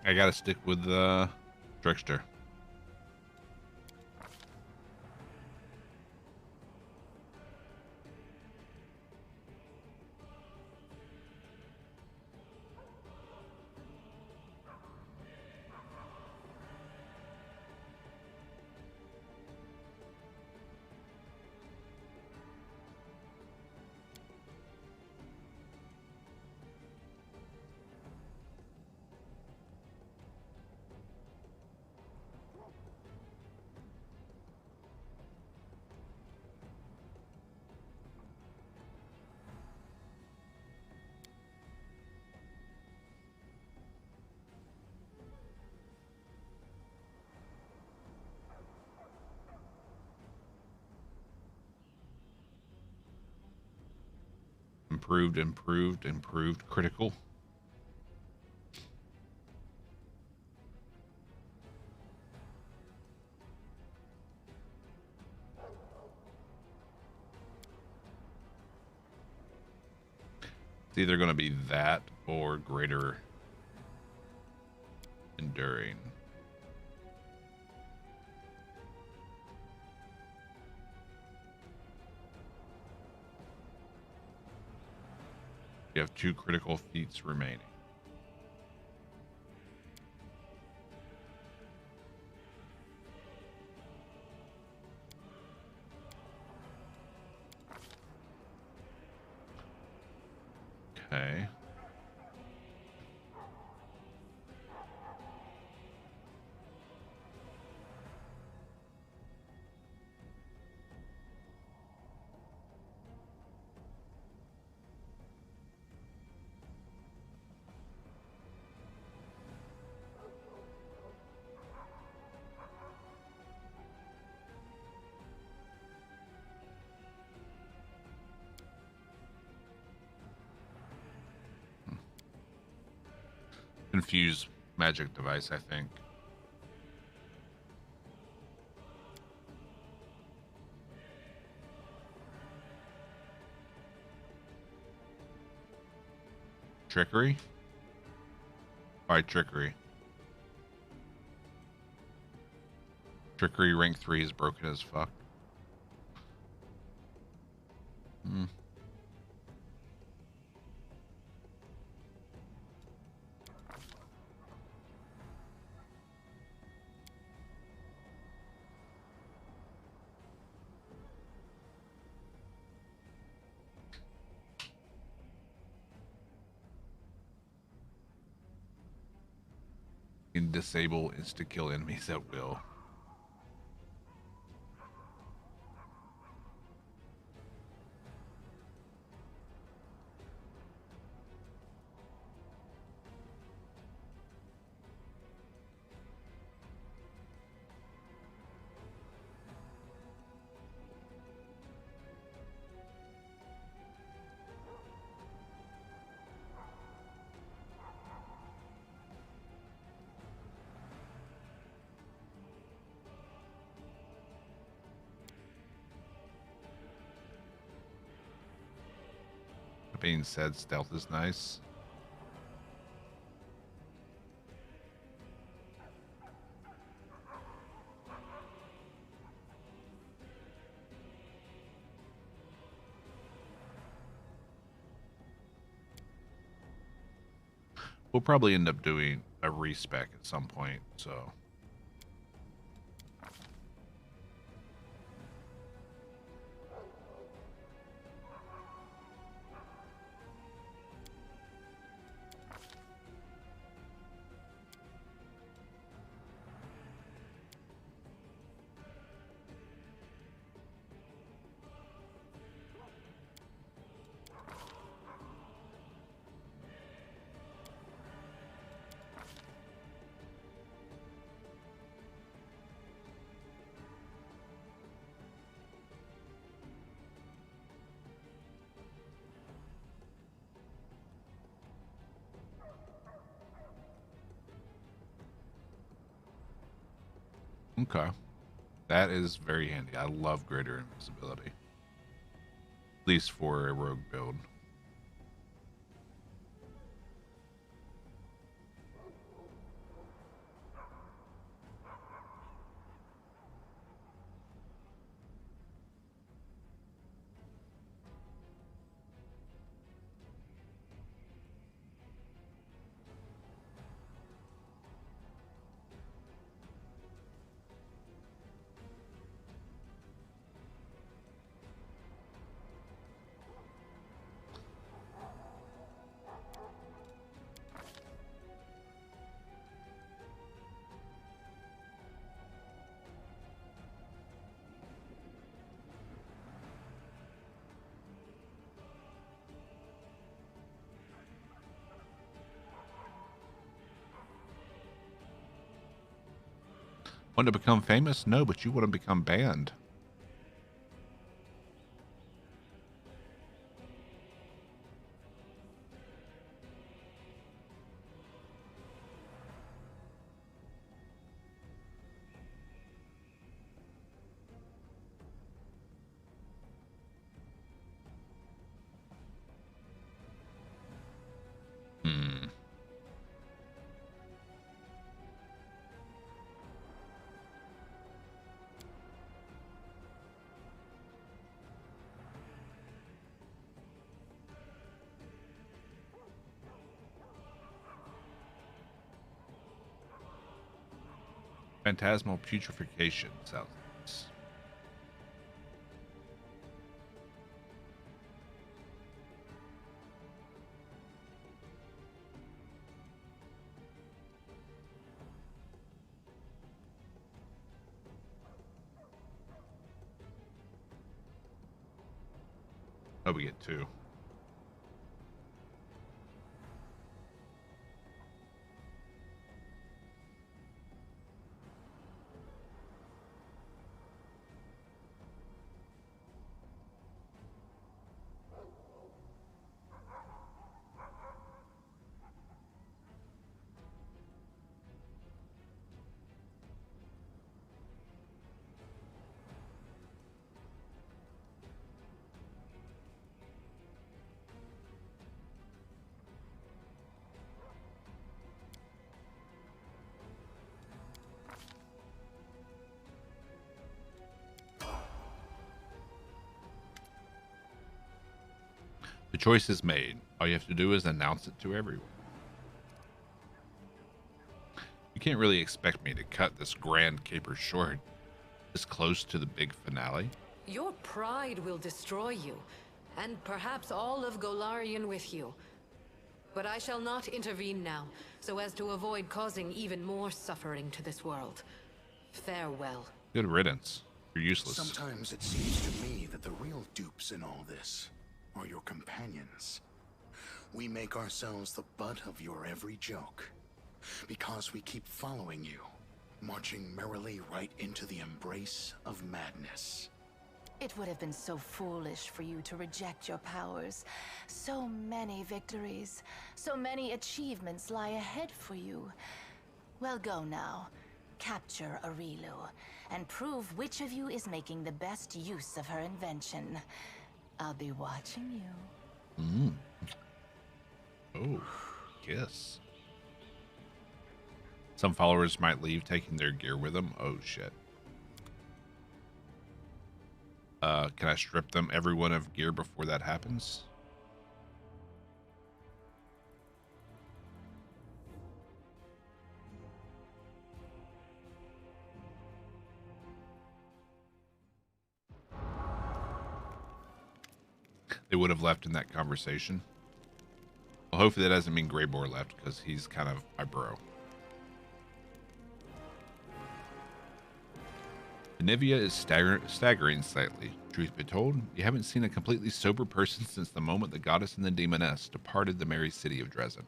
I gotta stick with Trickster. Improved critical. It's either going to be that or greater enduring. You have 2 critical feats remaining. Okay. Confuse magic device, I think. Trickery? Alright, trickery. Trickery rank 3 is broken as fuck. Hmm. Can disable insta-kill enemies at will. That being said, stealth is nice. We'll probably end up doing a respec at some point, so. Okay. That is very handy. I love greater invisibility. At least for a rogue build. Want to become famous? No, but you want to become banned. Hmm. Phantasmal putrefaction sounds nice. Oh, we get two. The choice is made. All you have to do is announce it to everyone. You can't really expect me to cut this grand caper short this close to the big finale. Your pride will destroy you, and perhaps all of Golarion with you. But I shall not intervene now, so as to avoid causing even more suffering to this world. Farewell. Good riddance. You're useless. Sometimes it seems to me that the real dupes in all this are your companions. We make ourselves the butt of your every joke, because we keep following you, marching merrily right into the embrace of madness. It would have been so foolish for you to reject your powers. So many victories, so many achievements lie ahead for you. Well, go now. Capture Arilu, and prove which of you is making the best use of her invention. I'll be watching you. Oh, yes. Some followers might leave taking their gear with them. Oh, shit. Can I strip them, everyone, of gear before that happens? They would have left in that conversation. Well, hopefully that doesn't mean Greybor left, because he's kind of my bro. Benivia is staggering slightly. Truth be told, you haven't seen a completely sober person since the moment the goddess and the demoness departed the merry city of Dresden,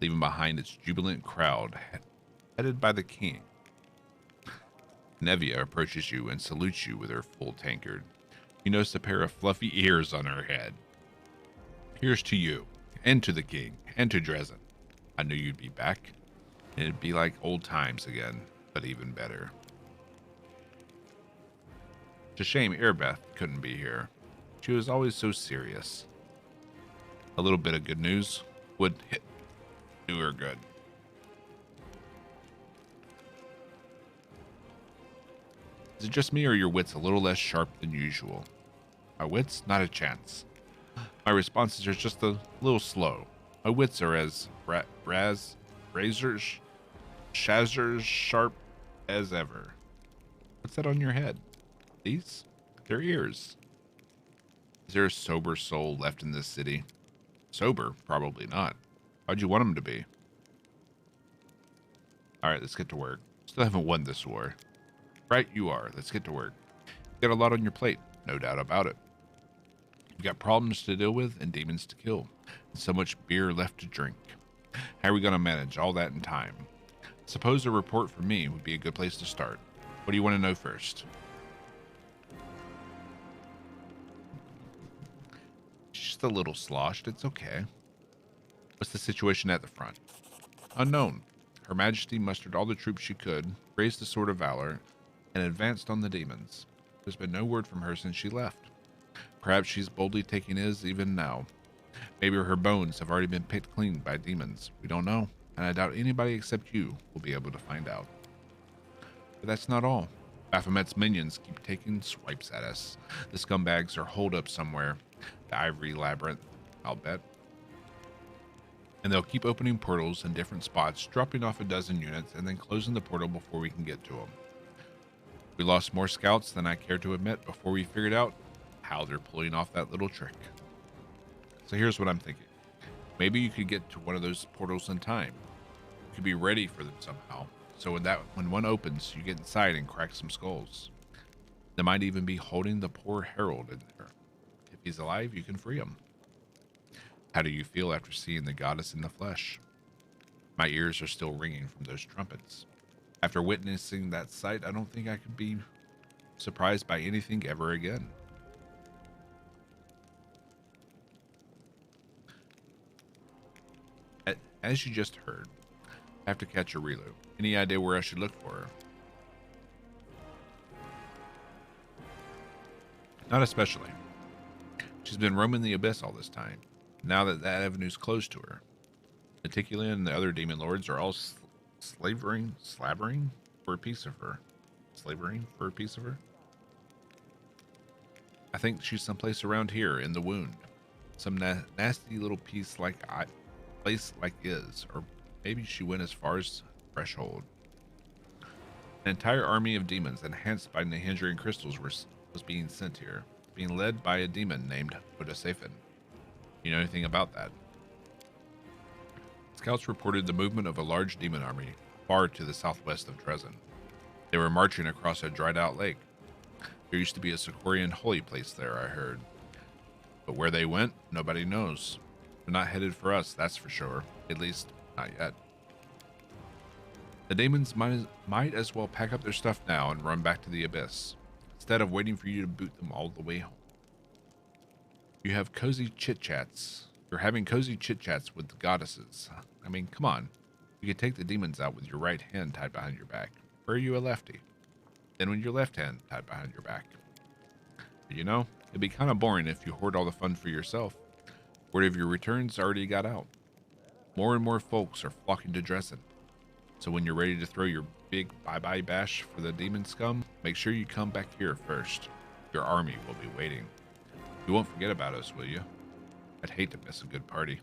leaving behind its jubilant crowd headed by the king. Benivia approaches you and salutes you with her full tankard. You notice a pair of fluffy ears on her head. Here's to you, and to the king, and to Dresden. I knew you'd be back, and it'd be like old times again, but even better. It's a shame Airbeth couldn't be here. She was always so serious. A little bit of good news would do her good. Is it just me, or are your wits a little less sharp than usual? My wits? Not a chance. My responses are just a little slow. My wits are as razors, shazzers sharp as ever. What's that on your head? These? They're ears. Is there a sober soul left in this city? Sober? Probably not. How'd you want him to be? Alright, let's get to work. Still haven't won this war. Right, you are. Let's get to work. You got a lot on your plate, no doubt about it. You've got problems to deal with and demons to kill, and so much beer left to drink. How are we going to manage all that in time? Suppose a report from me would be a good place to start. What do you want to know first? She's just a little sloshed. It's okay. What's the situation at the front? Unknown. Her Majesty mustered all the troops she could, raised the Sword of Valor, and advanced on the demons. There's been no word from her since she left. Perhaps she's boldly taking his even now. Maybe her bones have already been picked clean by demons. We don't know, and I doubt anybody except you will be able to find out. But that's not all. Baphomet's minions keep taking swipes at us. The scumbags are holed up somewhere. The Ivory Labyrinth, I'll bet. And they'll keep opening portals in different spots, dropping off a dozen units, and then closing the portal before we can get to them. We lost more scouts than I care to admit before we figured out how they're pulling off that little trick. So here's what I'm thinking. Maybe you could get to one of those portals in time. You could be ready for them somehow. So when one opens, you get inside and crack some skulls. They might even be holding the poor herald in there. If he's alive, you can free him. How do you feel after seeing the goddess in the flesh? My ears are still ringing from those trumpets. After witnessing that sight, I don't think I could be surprised by anything ever again. As you just heard, I have to catch a Relu. Any idea where I should look for her? Not especially. She's been roaming the abyss all this time. Now that avenue's closed to her, Meticulin and the other demon lords are all slavering for a piece of her. Slavering for a piece of her? I think she's someplace around here in the wound. Some nasty little place like is, or maybe she went as far as Threshold. An entire army of demons enhanced by Nahindrian crystals was being sent here, being led by a demon named Odasephin. You know anything about that? Scouts reported the movement of a large demon army far to the southwest of Dresden. They were marching across a dried-out lake. There used to be a Sicorian holy place there, I heard. But where they went, nobody knows. They're not headed for us, that's for sure. At least, not yet. The demons might as well pack up their stuff now and run back to the abyss, instead of waiting for you to boot them all the way home. You're having cozy chit-chats with the goddesses. I mean, come on. You could take the demons out with your right hand tied behind your back. Or are you a lefty? Then with your left hand tied behind your back. But you know, it'd be kind of boring if you hoard all the fun for yourself. Word of your returns already got out. More and more folks are flocking to Dresden. So when you're ready to throw your big bye-bye bash for the demon scum, make sure you come back here first. Your army will be waiting. You won't forget about us, will you? I'd hate to miss a good party.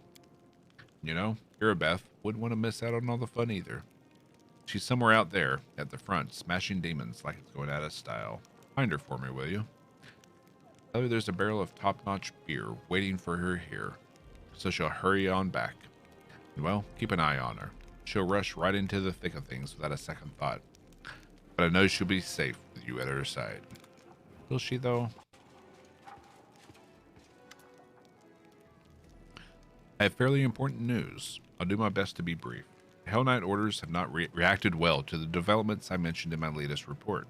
You know, Irabeth wouldn't want to miss out on all the fun either. She's somewhere out there at the front, smashing demons like it's going out of style. Find her for me, will you? Tell her there's a barrel of top-notch beer waiting for her here, so she'll hurry on back. And well, keep an eye on her. She'll rush right into the thick of things without a second thought. But I know she'll be safe with you at her side. Will she, though? I have fairly important news. I'll do my best to be brief. The Hell Knight orders have not reacted well to the developments I mentioned in my latest report,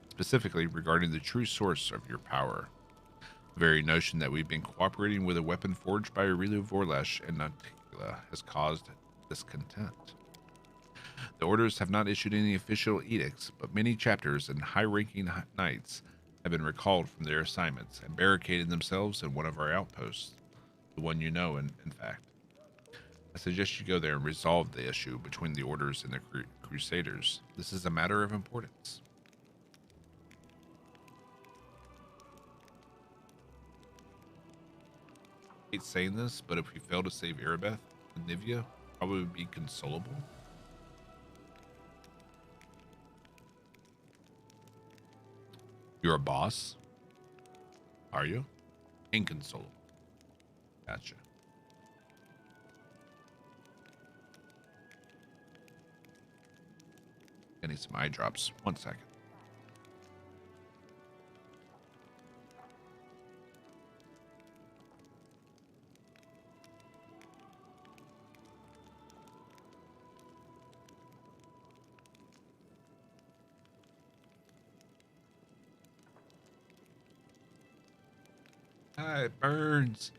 specifically regarding the true source of your power. The very notion that we've been cooperating with a weapon forged by Aurelio Vorlesh and Nauticula has caused discontent. The orders have not issued any official edicts, but many chapters and high-ranking knights have been recalled from their assignments and barricaded themselves in one of our outposts. The one you know, in fact. I suggest you go there and resolve the issue between the orders and the Crusaders. This is a matter of importance. I hate saying this, but if we fail to save Irabeth, Nivea probably would be consolable. You're a boss? Are you? Inconsolable. Gotcha. I need some eye drops. 1 second. Ah, it burns.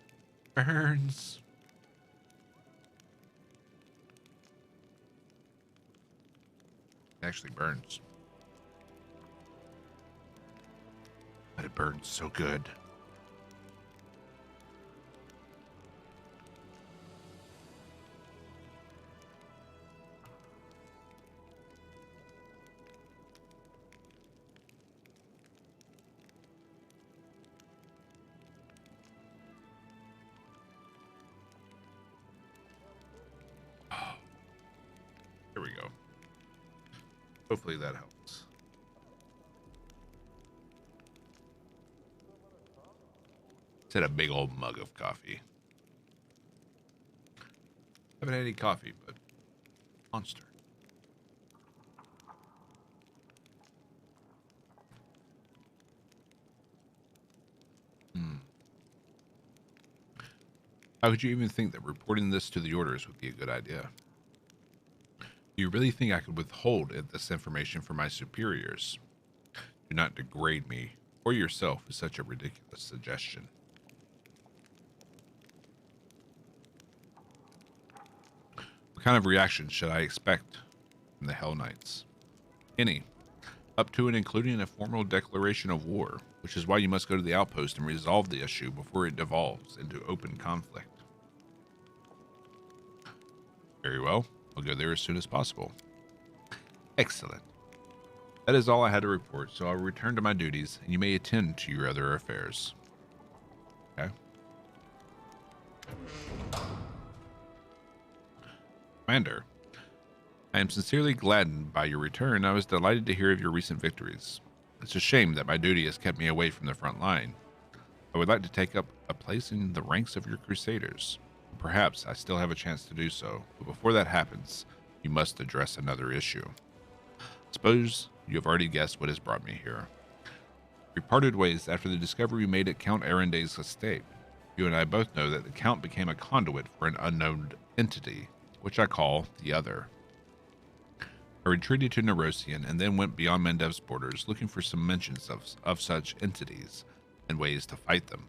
Burns. It actually burns. But it burns so good. Here we go. Hopefully that helps. It's had a big old mug of coffee. Haven't had any coffee, but monster. How could you even think that reporting this to the orders would be a good idea? Do you really think I could withhold this information from my superiors? Do not degrade me or yourself with such a ridiculous suggestion. What kind of reaction should I expect from the Hell Knights? Any, up to and including a formal declaration of war, which is why you must go to the outpost and resolve the issue before it devolves into open conflict. Very well, I'll go there as soon as possible. Excellent. That is all I had to report, so I'll return to my duties, and you may attend to your other affairs. Okay. Commander, I am sincerely gladdened by your return. I was delighted to hear of your recent victories. It's a shame that my duty has kept me away from the front line. I would like to take up a place in the ranks of your crusaders. Perhaps I still have a chance to do so, but before that happens, you must address another issue. Suppose you have already guessed what has brought me here. We parted ways after the discovery we made at Count Arenday's estate. You and I both know that the Count became a conduit for an unknown entity, which I call the Other. I retreated to Nerosian and then went beyond Mendev's borders, looking for some mentions of such entities and ways to fight them.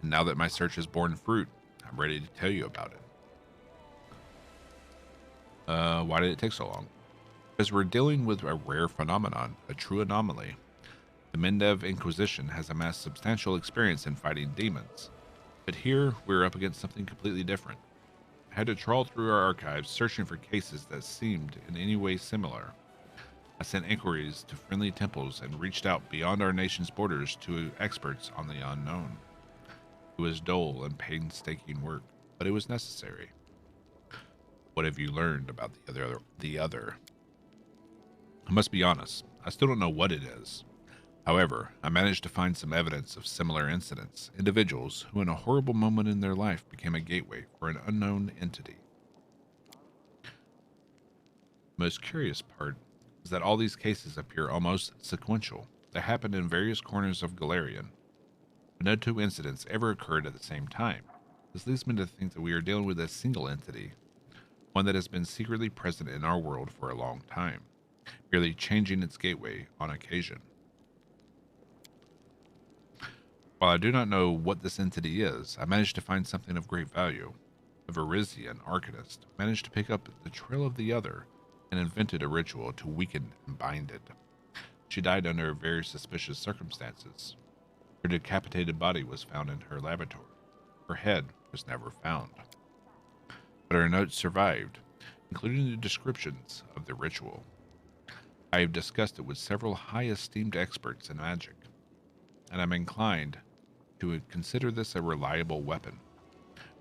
And now that my search has borne fruit, I'm ready to tell you about it. Why did it take so long? Because we're dealing with a rare phenomenon, a true anomaly. The Mendev Inquisition has amassed substantial experience in fighting demons, but here we're up against something completely different. I had to trawl through our archives searching for cases that seemed in any way similar. I sent inquiries to friendly temples and reached out beyond our nation's borders to experts on the unknown. It was dull and painstaking work, but it was necessary. What have you learned about the other? I must be honest, I still don't know what it is. However, I managed to find some evidence of similar incidents, individuals who in a horrible moment in their life became a gateway for an unknown entity. The most curious part is that all these cases appear almost sequential. They happened in various corners of Golarion, but no two incidents ever occurred at the same time. This leads me to think that we are dealing with a single entity, one that has been secretly present in our world for a long time, merely changing its gateway on occasion. While I do not know what this entity is, I managed to find something of great value. A Varisian arcanist managed to pick up the trail of the Other and invented a ritual to weaken and bind it. She died under very suspicious circumstances. Her decapitated body was found in her laboratory. Her head was never found. But her notes survived, including the descriptions of the ritual. I have discussed it with several high-esteemed experts in magic, and I'm inclined to consider this a reliable weapon.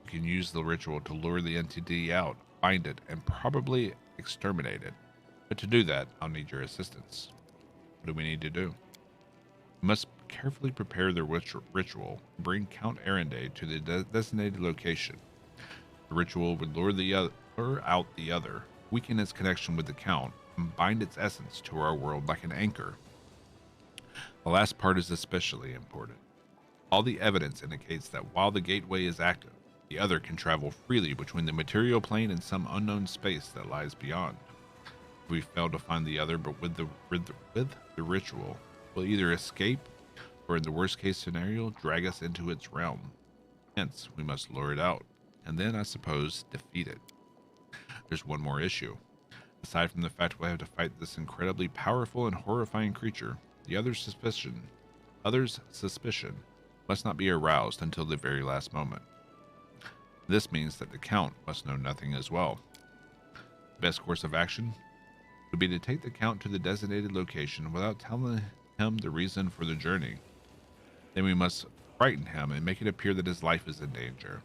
We can use the ritual to lure the entity out, bind it, and probably exterminate it. But to do that, I'll need your assistance. What do we need to do? We must carefully prepare the ritual, and bring Count Arenday to the designated location. The ritual would lure out the Other, weaken its connection with the Count, and bind its essence to our world like an anchor. The last part is especially important. All the evidence indicates that while the gateway is active, the Other can travel freely between the material plane and some unknown space that lies beyond. If we fail to find the Other, but with the ritual, we'll either escape or in the worst case scenario, drag us into its realm. Hence, we must lure it out, and then, I suppose, defeat it. There's one more issue. Aside from the fact we'll have to fight this incredibly powerful and horrifying creature, the other's suspicion must not be aroused until the very last moment. This means that the Count must know nothing as well. The best course of action would be to take the Count to the designated location without telling him the reason for the journey. Then we must frighten him and make it appear that his life is in danger.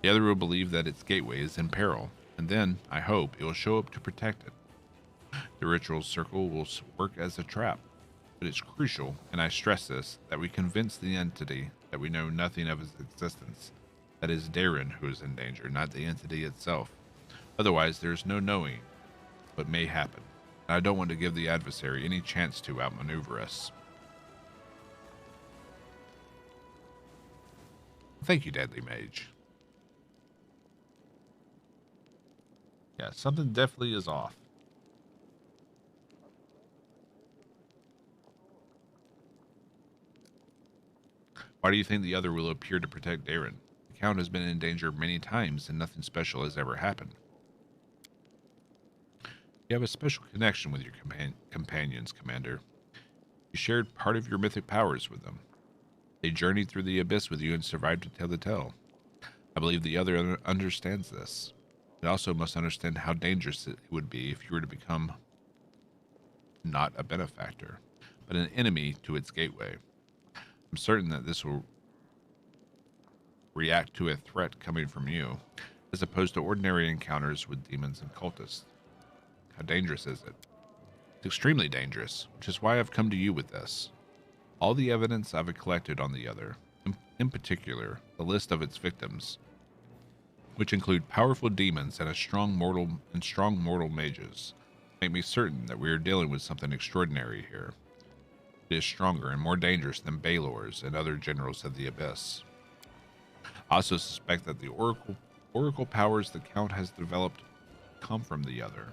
The other will believe that its gateway is in peril, and then, I hope, it will show up to protect it. The ritual circle will work as a trap, but it's crucial, and I stress this, that we convince the entity that we know nothing of its existence. That is Darren who is in danger, not the entity itself. Otherwise, there is no knowing what may happen, and I don't want to give the adversary any chance to outmaneuver us. Thank you, Deadly Mage. Yeah, something definitely is off. Why do you think the other will appear to protect Darren? The Count has been in danger many times and nothing special has ever happened. You have a special connection with your companions, Commander. You shared part of your mythic powers with them. They journeyed through the abyss with you and survived to tell the tale. I believe the other understands this. It also must understand how dangerous it would be if you were to become not a benefactor, but an enemy to its gateway. I'm certain that this will react to a threat coming from you, as opposed to ordinary encounters with demons and cultists. How dangerous is it? It's extremely dangerous, which is why I've come to you with this. All the evidence I've collected on the other, in particular, the list of its victims, which include powerful demons and strong mortal mages, make me certain that we are dealing with something extraordinary here. It is stronger and more dangerous than Baelor's and other generals of the Abyss. I also suspect that the oracle powers the Count has developed come from the other.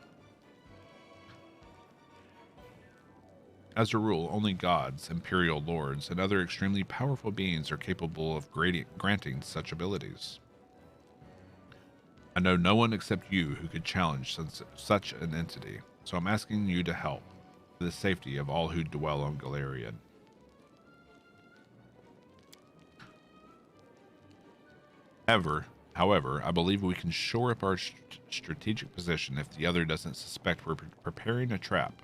As a rule, only gods, imperial lords, and other extremely powerful beings are capable of granting such abilities. I know no one except you who could challenge such an entity, so I'm asking you to help, for the safety of all who dwell on Golarion. However, I believe we can shore up our strategic position if the other doesn't suspect we're preparing a trap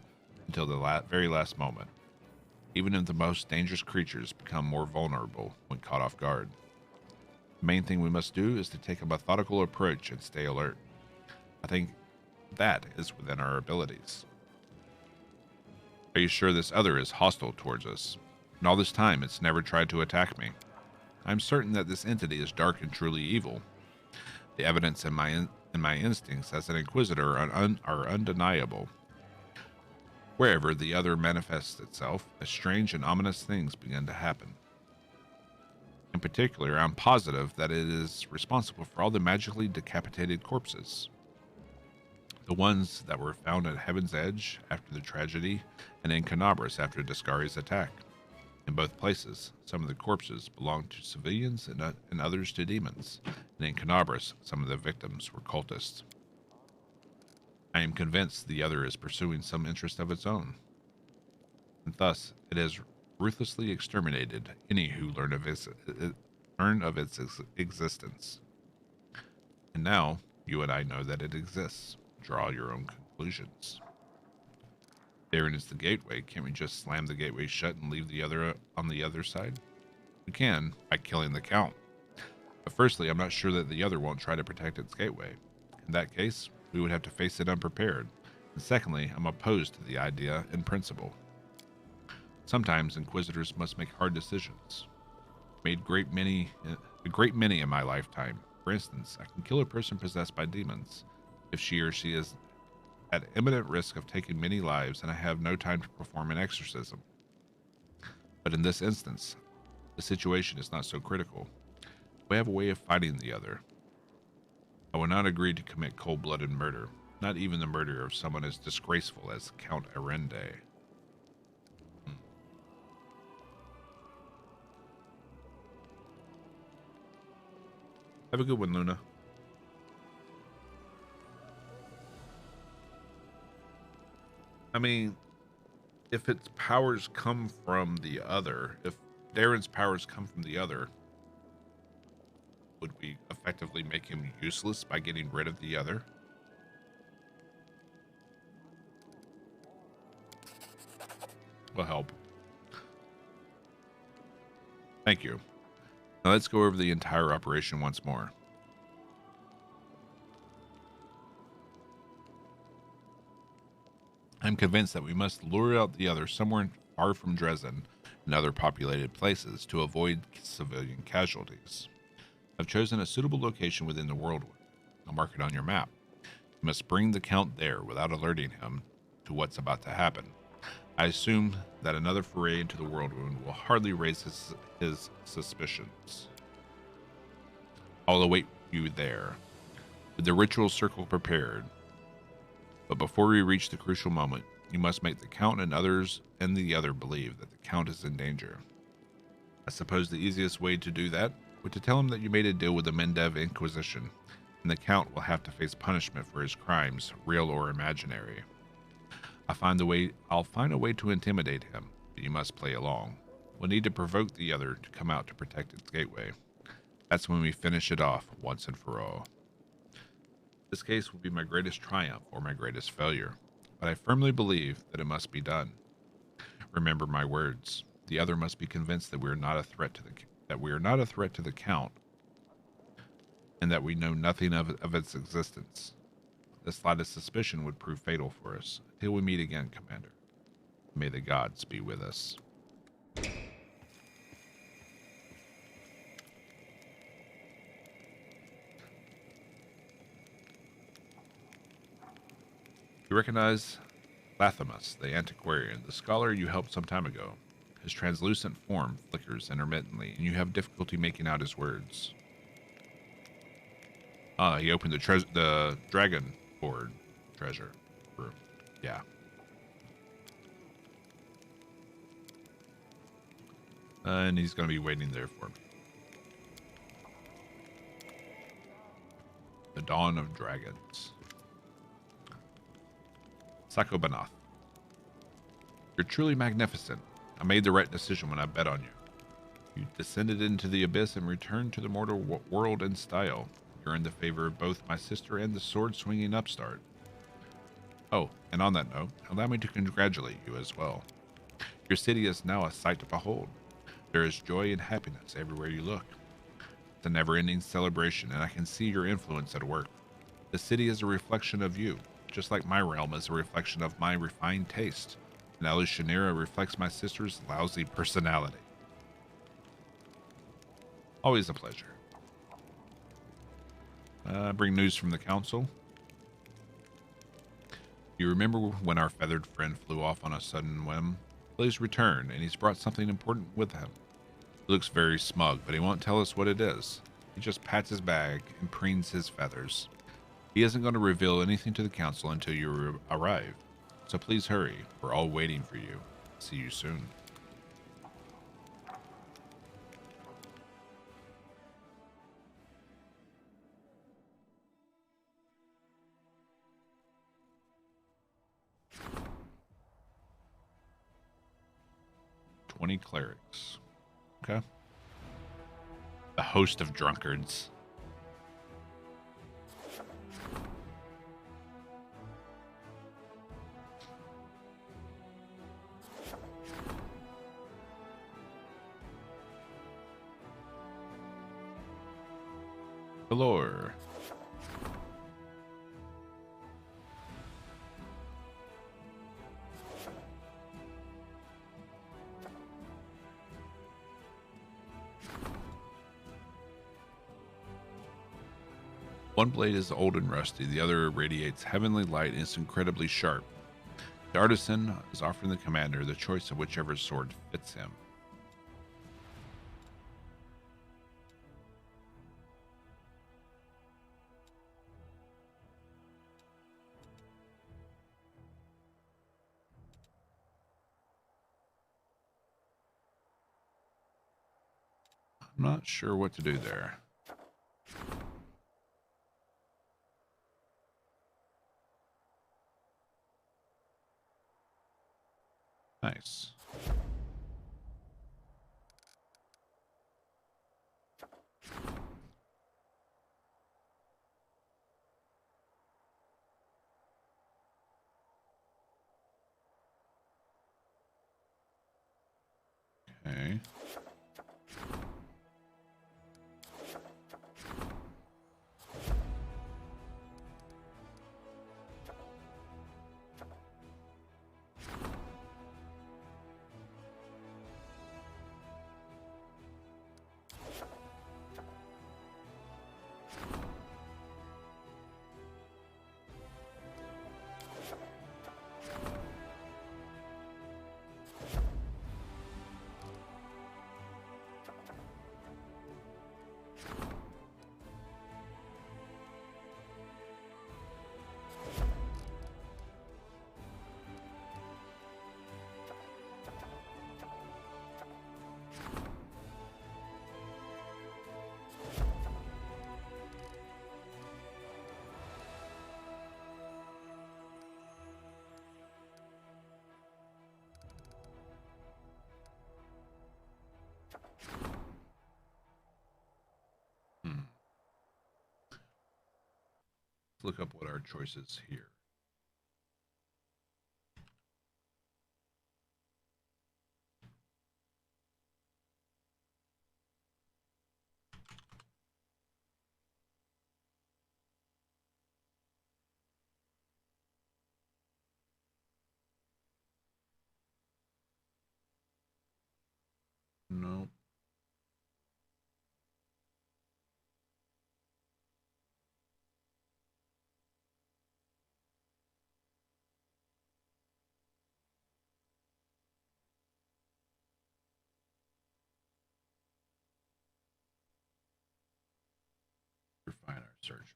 until the very last moment, even if the most dangerous creatures become more vulnerable when caught off guard. The main thing we must do is to take a methodical approach and stay alert. I think that is within our abilities. Are you sure this other is hostile towards us? In all this time, it's never tried to attack me. I'm certain that this entity is dark and truly evil. The evidence in my instincts as an Inquisitor are undeniable. Wherever the other manifests itself, strange and ominous things begin to happen. In particular, I'm positive that it is responsible for all the magically decapitated corpses. The ones that were found at Heaven's Edge after the tragedy, and in Canabras after Discari's attack. In both places, some of the corpses belonged to civilians and others to demons, and in Canabras, some of the victims were cultists. I am convinced the other is pursuing some interest of its own, and thus it has ruthlessly exterminated any who learn of its existence. And now, you and I know that it exists. Draw your own conclusions. Darren is the gateway. Can't we just slam the gateway shut and leave the other on the other side? We can, by killing the Count. But firstly, I'm not sure that the other won't try to protect its gateway. In that case, we would have to face it unprepared. And secondly, I'm opposed to the idea in principle. Sometimes Inquisitors must make hard decisions. Made a great many in my lifetime. For instance, I can kill a person possessed by demons if she or she is at imminent risk of taking many lives and I have no time to perform an exorcism. But in this instance, the situation is not so critical. We have a way of fighting the other. I will not agree to commit cold-blooded murder, not even the murder of someone as disgraceful as Count Arende. Have a good one, Luna. I mean, if its powers come from the other, if Darren's powers come from the other, would we effectively make him useless by getting rid of the other? Will help. Thank you. Now let's go over the entire operation once more. I'm convinced that we must lure out the other somewhere far from Dresden and other populated places to avoid civilian casualties. I've chosen a suitable location within the Whirlwind. I'll mark it on your map. You must bring the Count there without alerting him to what's about to happen. I assume that another foray into the Whirlwind will hardly raise his suspicions. I'll await you there, with the ritual circle prepared. But before we reach the crucial moment, you must make the Count and others and the other believe that the Count is in danger. I suppose the easiest way to do that would to tell him that you made a deal with the Mendev Inquisition, and the Count will have to face punishment for his crimes, real or imaginary. I'll find a way to intimidate him, but you must play along. We'll need to provoke the other to come out to protect its gateway. That's when we finish it off once and for all. This case will be my greatest triumph or my greatest failure, but I firmly believe that it must be done. Remember my words. The other must be convinced that we are not a threat to the Count, and that we know nothing of its existence. The slightest suspicion would prove fatal for us. Until we meet again, Commander. May the gods be with us. You recognize Lathamus, the antiquarian, the scholar you helped some time ago. His translucent form flickers intermittently, and you have difficulty making out his words. He opened the dragon board treasure room. Yeah. And he's going to be waiting there for me. The Dawn of Dragons. Sakobanath. You're truly magnificent. I made the right decision when I bet on you. You descended into the abyss and returned to the mortal world in style. You earned the favor of both my sister and the sword-swinging upstart. Oh, and on that note, allow me to congratulate you as well. Your city is now a sight to behold. There is joy and happiness everywhere you look. It's a never-ending celebration, and I can see your influence at work. The city is a reflection of you, just like my realm is a reflection of my refined taste, and Elushanira reflects my sister's lousy personality. Always a pleasure. Bring news from the council. You remember when our feathered friend flew off on a sudden whim? Well, he's returned, and he's brought something important with him. He looks very smug, but he won't tell us what it is. He just pats his bag and preens his feathers. He isn't going to reveal anything to the council until you arrive. So please hurry. We're all waiting for you. See you soon. Clerics. Okay. The host of drunkards. Galore. One blade is old and rusty, the other radiates heavenly light and is incredibly sharp. The artisan is offering the commander the choice of whichever sword fits him. I'm not sure what to do there. Nice. Okay. Hmm. Let's look up what our choices here. Nope. Refine our search.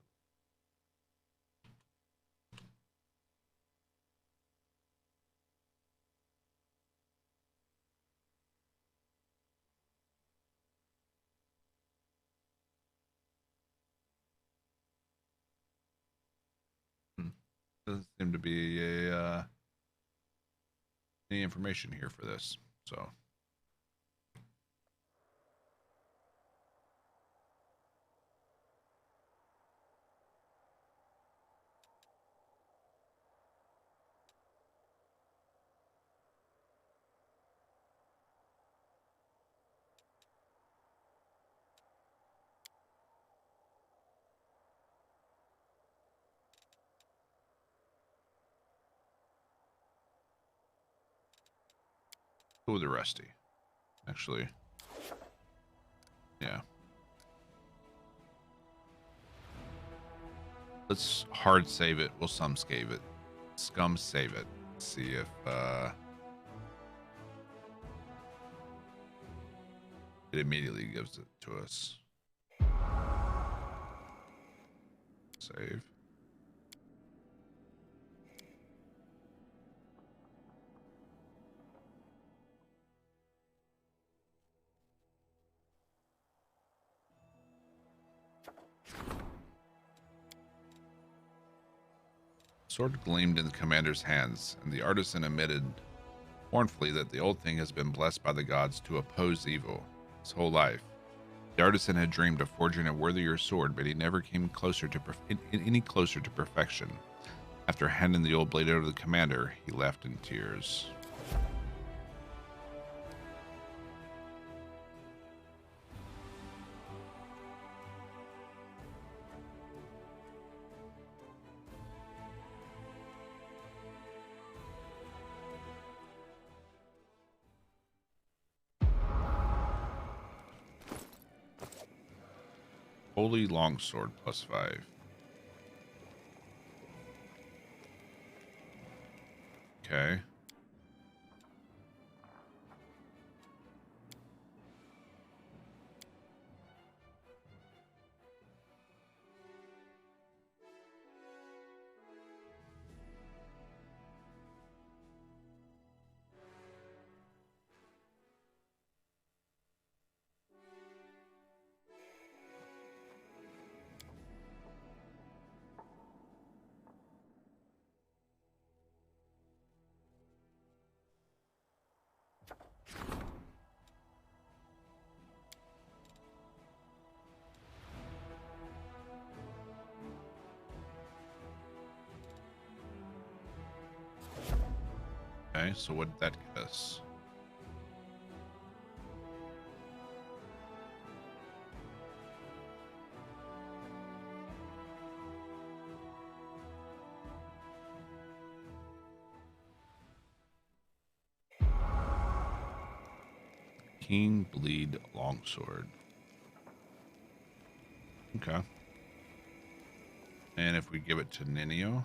Hmm. Doesn't seem to be a any information here for this. So. Go with the Rusty. Actually. Yeah. Let's hard save it. We'll some save it. Scum save it. See if it immediately gives it to us. Save. Sword gleamed in the commander's hands, and the artisan admitted mournfully that the old thing has been blessed by the gods to oppose evil his whole life. The artisan had dreamed of forging a worthier sword, but he never came closer to any closer to perfection. After handing the old blade over to the commander, he left in tears. Holy longsword +5. Okay. Okay, so what did that get us? King Bleed Longsword. Okay. And if we give it to Ninio.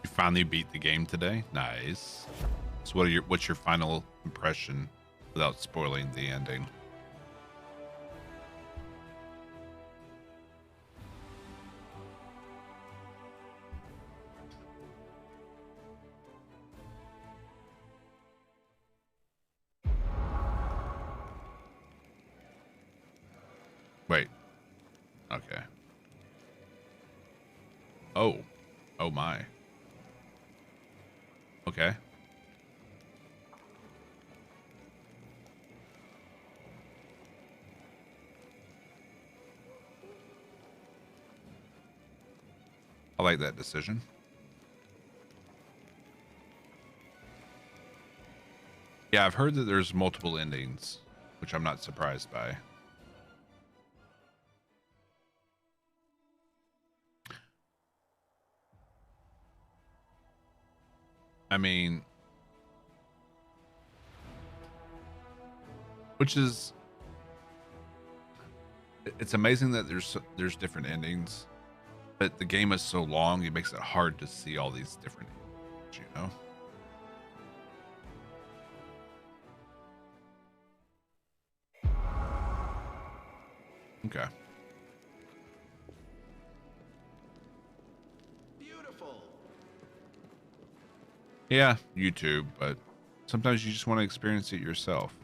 You finally beat the game today? Nice. So what's your final impression without spoiling the ending? Wait. Okay. Oh. Oh my. Okay. I like that decision. Yeah, I've heard that there's multiple endings, which I'm not surprised by. I mean, which is, it's amazing that there's different endings, but the game is so long, it makes it hard to see all these different endings, you know? Okay. Beautiful. Yeah, YouTube, but sometimes you just want to experience it yourself.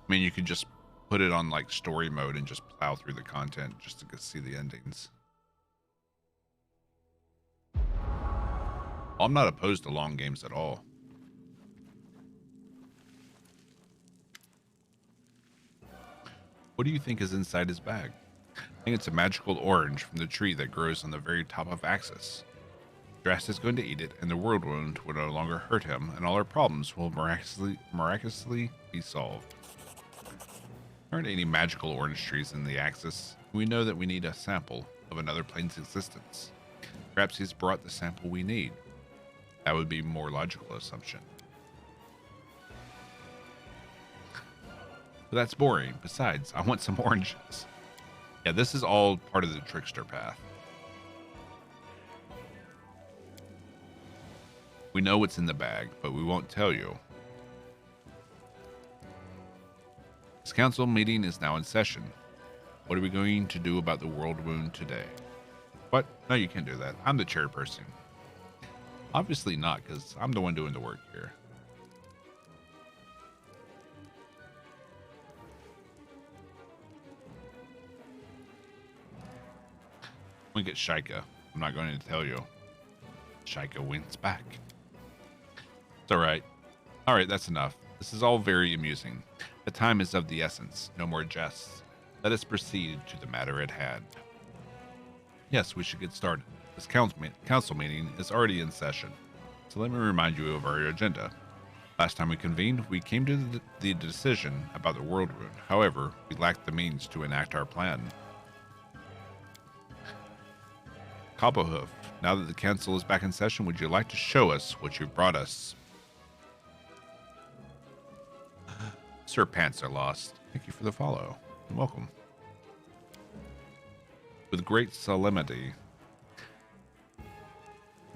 I mean, you could just put it on like story mode and just plow through the content just to see the endings. I'm not opposed to long games at all. What do you think is inside his bag? I think it's a magical orange from the tree that grows on the very top of Axis. Drast is going to eat it, and the world wound will no longer hurt him, and all our problems will miraculously be solved. There aren't any magical orange trees in the Axis. We know that we need a sample of another plane's existence. Perhaps he's brought the sample we need. That would be a more logical assumption. But that's boring. Besides, I want some oranges. Yeah, this is all part of the trickster path. We know what's in the bag, but we won't tell you. This council meeting is now in session. What are we going to do about the world wound today? What? No, you can't do that. I'm the chairperson. Obviously not, because I'm the one doing the work here. We get Shika. I'm not going to tell you. Shika wins back. It's alright. Alright, that's enough. This is all very amusing. The time is of the essence. No more jests. Let us proceed to the matter at hand. Yes, we should get started. This council meeting is already in session. So let me remind you of our agenda. Last time we convened, we came to the decision about the world wound. However, we lacked the means to enact our plan. Cobblepoof, now that the council is back in session, would you like to show us what you've brought us? Sir Pants are lost. Thank you for the follow. And welcome. With great solemnity,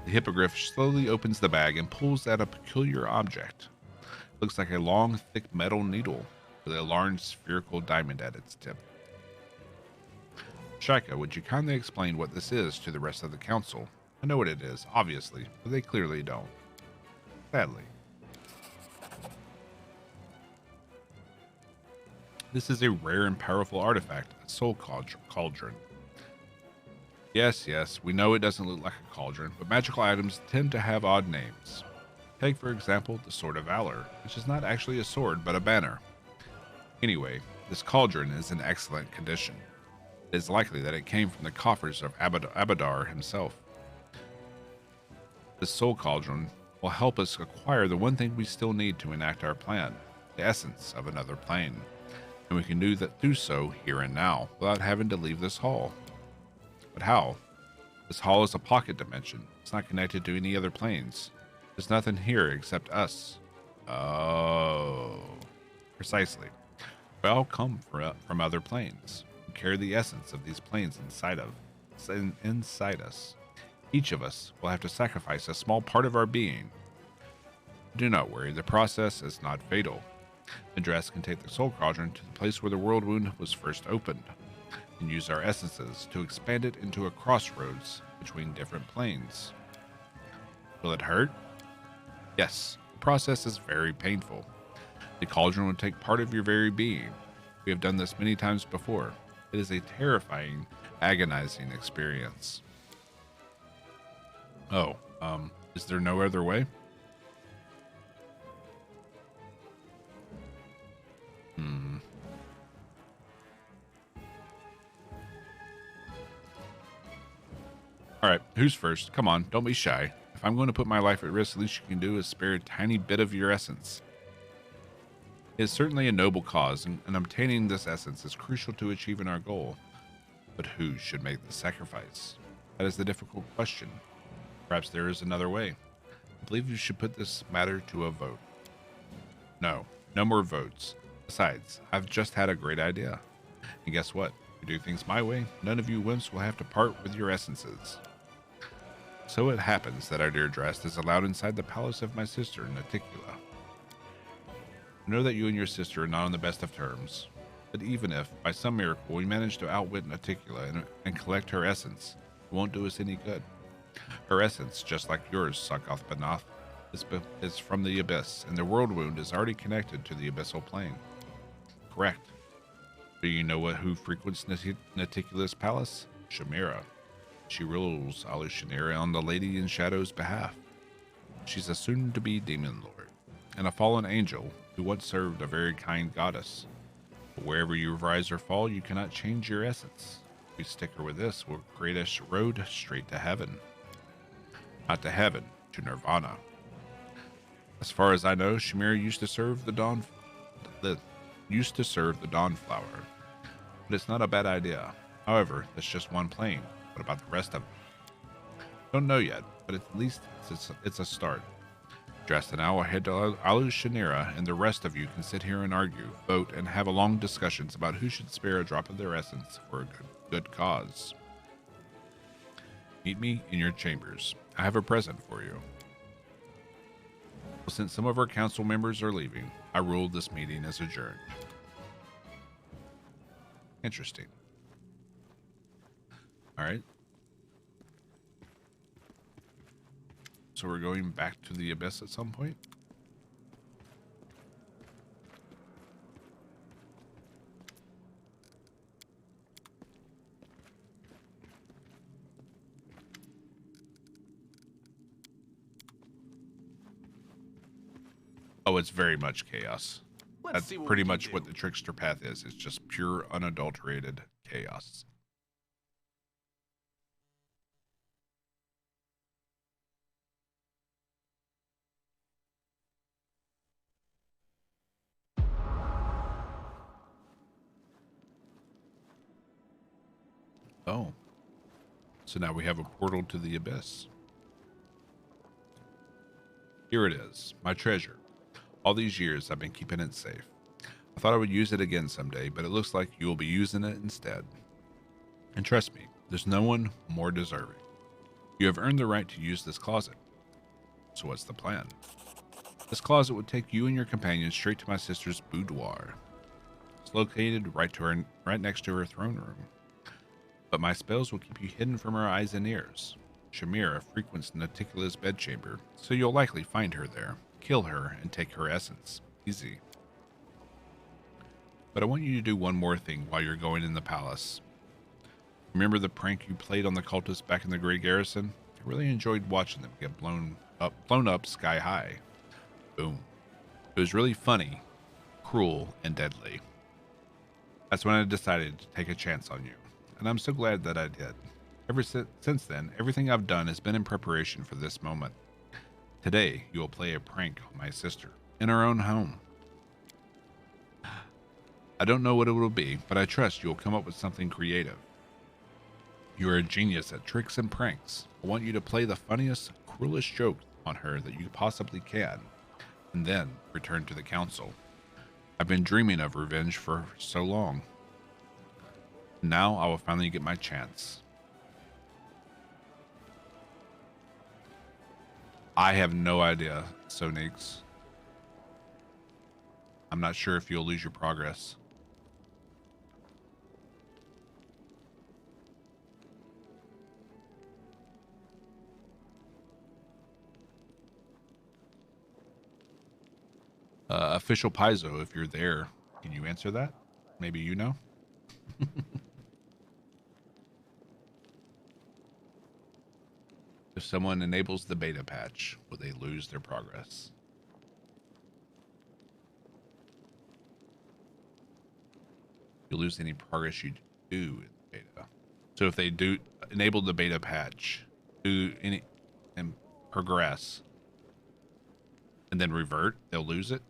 The hippogriff slowly opens the bag and pulls out a peculiar object. It looks like a long, thick metal needle with a large spherical diamond at its tip. Shika, would you kindly explain what this is to the rest of the council? I know what it is, obviously, but they clearly don't. Sadly. This is a rare and powerful artifact, a soul cauldron. Yes, we know it doesn't look like a cauldron, but magical items tend to have odd names. Take, for example, the Sword of Valor, which is not actually a sword, but a banner. Anyway, this cauldron is in excellent condition. It is likely that it came from the coffers of Abadar himself. This soul cauldron will help us acquire the one thing we still need to enact our plan, the essence of another plane. And we can do so here and now, without having to leave this hall. But how? This hall is a pocket dimension. It's not connected to any other planes. There's nothing here except us. Oh. Precisely. We all come from other planes. We carry the essence of these planes inside us. Each of us will have to sacrifice a small part of our being. Do not worry, the process is not fatal. Drast can take the soul cauldron to the place where the world wound was first opened, and use our essences to expand it into a crossroads between different planes. Will it hurt? Yes, the process is very painful. The cauldron will take part of your very being. We have done this many times before. It is a terrifying, agonizing experience. Oh, is there no other way? Alright, who's first? Come on, don't be shy. If I'm going to put my life at risk, the least you can do is spare a tiny bit of your essence. It is certainly a noble cause, and obtaining this essence is crucial to achieving our goal. But who should make the sacrifice? That is the difficult question. Perhaps there is another way. I believe you should put this matter to a vote. No more votes. Besides, I've just had a great idea. And guess what? If you do things my way, none of you wimps will have to part with your essences. So it happens that our dear Drast is allowed inside the palace of my sister, Naticula. I know that you and your sister are not on the best of terms, but even if, by some miracle, we manage to outwit Naticula and collect her essence, it won't do us any good. Her essence, just like yours, Sakoth Banath, is from the Abyss, and the world wound is already connected to the abyssal plane. Correct. Do you know who frequents Naticula's palace? Shamira. She rules Alushanira on the Lady in Shadow's behalf. She's a soon-to-be demon lord, and a fallen angel who once served a very kind goddess. But wherever you rise or fall, you cannot change your essence. If we stick her with this, we'll create a road straight to heaven. Not to heaven, to Nirvana. As far as I know, Shamira used to serve the Dawnflower. But it's not a bad idea. However, that's just one plane. What about the rest of them? Don't know yet, but at least it's a start. Drast and I will head to Alushanira, and the rest of you can sit here and argue, vote, and have long discussions about who should spare a drop of their essence for a good cause. Meet me in your chambers. I have a present for you. Well, since some of our council members are leaving, I ruled this meeting as adjourned. Interesting. Alright. So we're going back to the Abyss at some point? Oh, it's very much chaos. That's pretty much what the trickster path is. It's just pure, unadulterated chaos. Oh. So now we have a portal to the Abyss. Here it is, my treasure. All these years I've been keeping it safe. I thought I would use it again someday, but it looks like you will be using it instead. And trust me, there's no one more deserving. You have earned the right to use this closet. So what's the plan? This closet would take you and your companions straight to my sister's boudoir. It's located right next to her throne room. But my spells will keep you hidden from her eyes and ears. Shamira frequents Naticula's bedchamber, so you'll likely find her there, kill her, and take her essence. Easy. But I want you to do one more thing while you're going in the palace. Remember the prank you played on the cultists back in the Grey Garrison? I really enjoyed watching them get blown up sky high. Boom. It was really funny, cruel, and deadly. That's when I decided to take a chance on you, and I'm so glad that I did. Ever since then, everything I've done has been in preparation for this moment. Today, you will play a prank on my sister, in her own home. I don't know what it will be, but I trust you will come up with something creative. You are a genius at tricks and pranks. I want you to play the funniest, cruelest joke on her that you possibly can, and then return to the council. I've been dreaming of revenge for so long. Now I will finally get my chance. I have no idea, Sonix. I'm not sure if you'll lose your progress. Official Paizo, if you're there, can you answer that? Maybe you know? If someone enables the beta patch, will they lose their progress? You lose any progress you do in beta. So if they do enable the beta patch, do any and progress, and then revert, they'll lose it.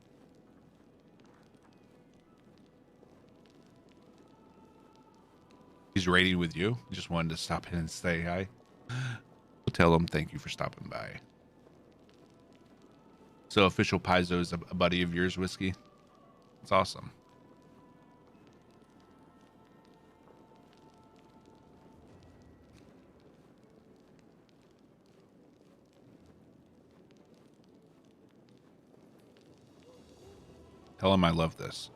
He's raiding with you. Just wanted to stop in and say hi. We'll tell him thank you for stopping by. So Official Paizo is a buddy of yours, Whiskey? It's awesome. Tell him I love this.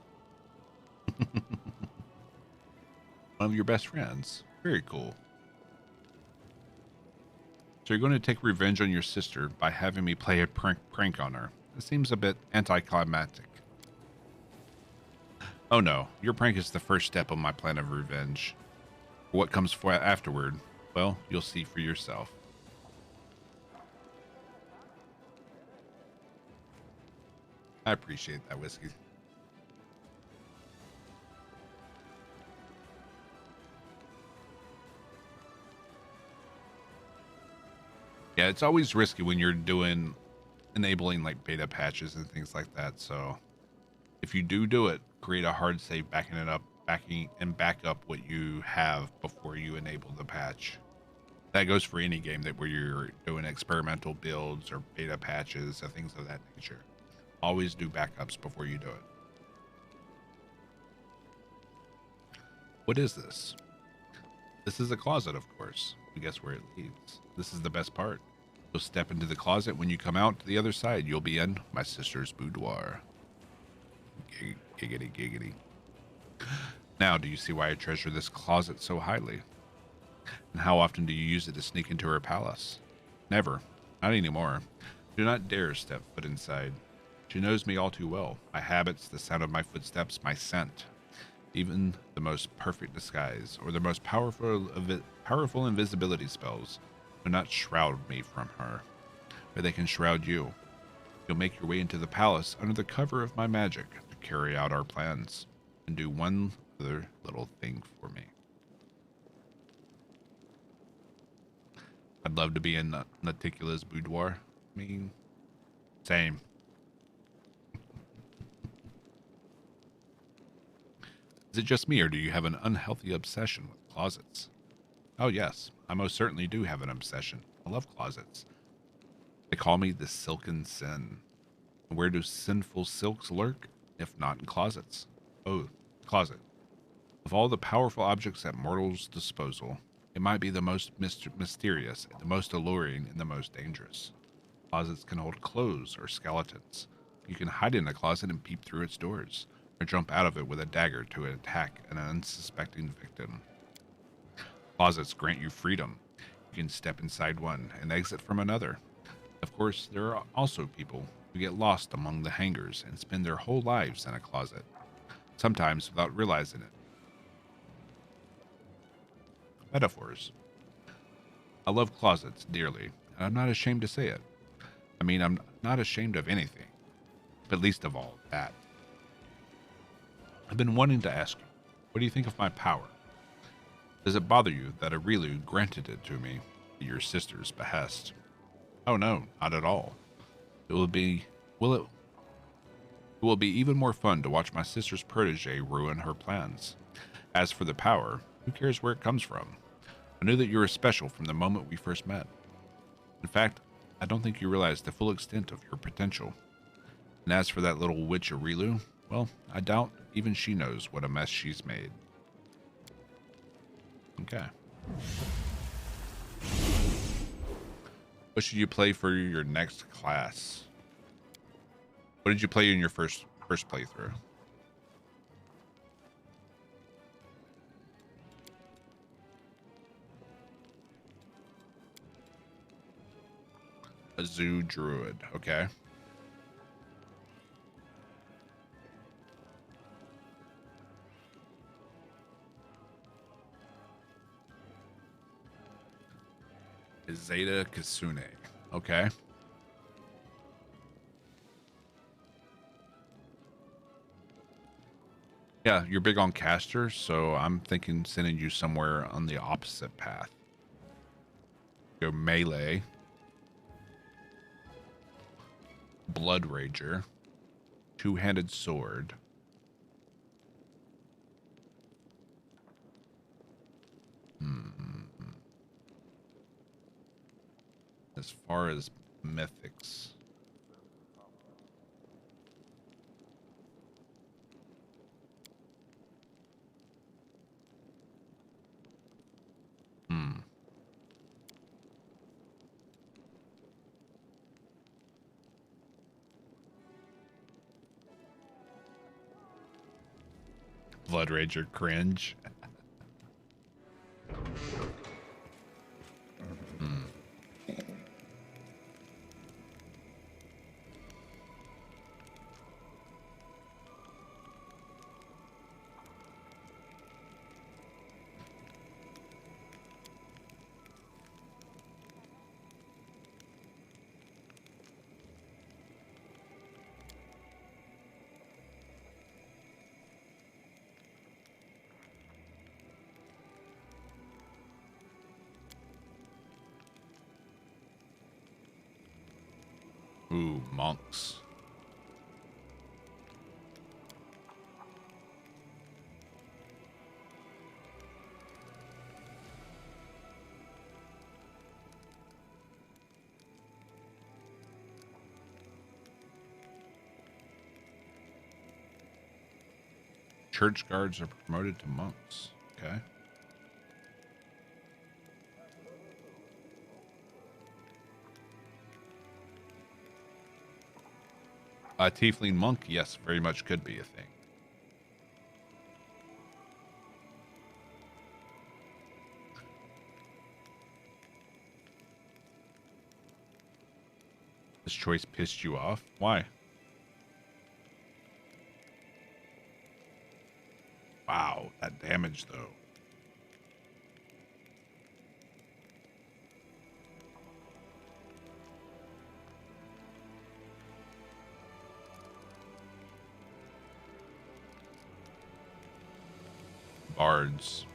One of your best friends. Very cool. So you're going to take revenge on your sister by having me play a prank on her. It seems a bit anticlimactic. Oh no, your prank is the first step on my plan of revenge. What comes afterward, well, you'll see for yourself. I appreciate that, Whiskey. Yeah, it's always risky when you're doing enabling like beta patches and things like that. So if you do it, create a hard save backing back up what you have before you enable the patch. That goes for any game where you're doing experimental builds or beta patches and things of that nature. Always do backups before you do it. What is this? This is a closet, of course. Guess where it leads. This is the best part. You'll step into the closet. When you come out to the other side, you'll be in my sister's boudoir. Giggity, giggity. Now, do you see why I treasure this closet so highly? And how often do you use it to sneak into her palace? Never. Not anymore. Do not dare step foot inside. She knows me all too well. My habits, the sound of my footsteps, my scent. Even the most perfect disguise or the most powerful invisibility spells do not shroud me from her, but they can shroud you. You'll make your way into the palace under the cover of my magic to carry out our plans and do one other little thing for me. I'd love to be in Naticula's boudoir. I mean, same. Is it just me, or do you have an unhealthy obsession with closets? Oh yes, I most certainly do have an obsession. I love closets. They call me the Silken Sin. Where do sinful silks lurk, if not in closets? Oh, closet. Of all the powerful objects at mortals' disposal, It might be the most mysterious, the most alluring, and the most dangerous. Closets can hold clothes or skeletons. You can hide in a closet and peep through its doors, or jump out of it with a dagger to attack an unsuspecting victim. Closets grant you freedom. You can step inside one and exit from another. Of course, there are also people who get lost among the hangers and spend their whole lives in a closet, sometimes without realizing it. Metaphors. I love closets dearly, and I'm not ashamed to say it. I mean, I'm not ashamed of anything, but least of all, that. I've been wanting to ask you, what do you think of my power? Does it bother you that Aureliu granted it to me at your sister's behest? Oh no, not at all. It will be, will it? It will be even more fun to watch my sister's protege ruin her plans. As for the power, who cares where it comes from? I knew that you were special from the moment we first met. In fact, I don't think you realize the full extent of your potential. And as for that little witch Aureliu, well, I doubt even she knows what a mess she's made. Okay. What should you play for your next class? What did you play in your first playthrough? A zoo druid, okay. Zeta Kasune, okay. Yeah, you're big on casters, so I'm thinking sending you somewhere on the opposite path. Go melee, blood rager, two-handed sword. As far as mythics, blood rager cringe. Ooh, monks. Church guards are promoted to monks. Okay. A tiefling monk, yes, very much could be a thing. This choice pissed you off? Why? Wow, that damage though. Bards.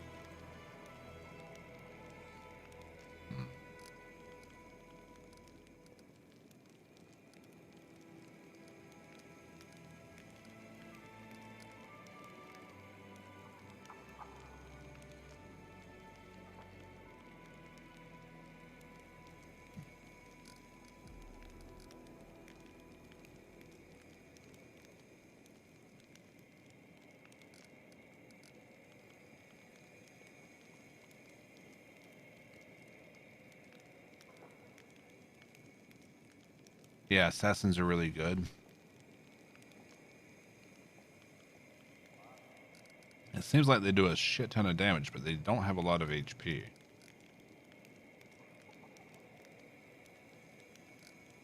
Yeah, assassins are really good. It seems like they do a shit ton of damage, but they don't have a lot of HP.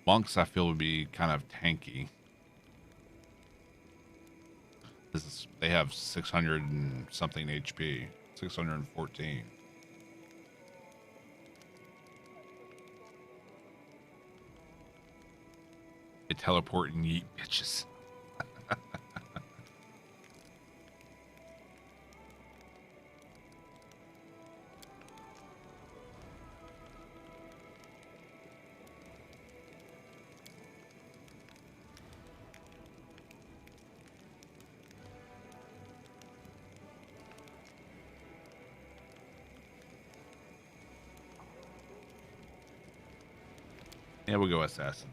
Monks, I feel, would be kind of tanky. They have 600 and something HP. 614. They teleport and yeet bitches. Yeah, we'll go assassin.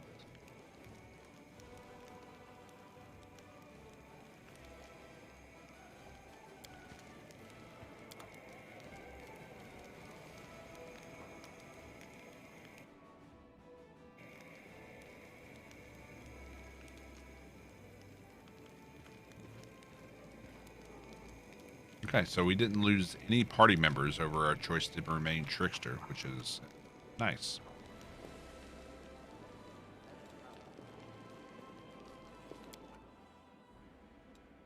Okay, so we didn't lose any party members over our choice to remain trickster, which is nice.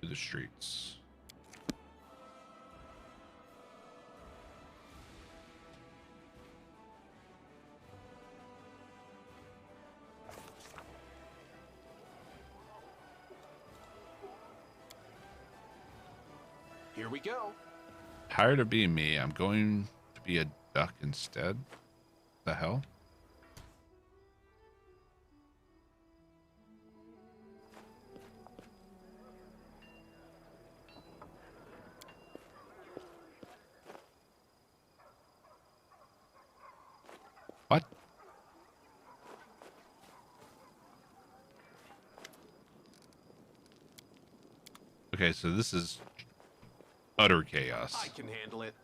To the streets. Here we go. Tired of being me, I'm going to be a duck instead. The hell? What? Okay, so this is utter chaos. I can handle it.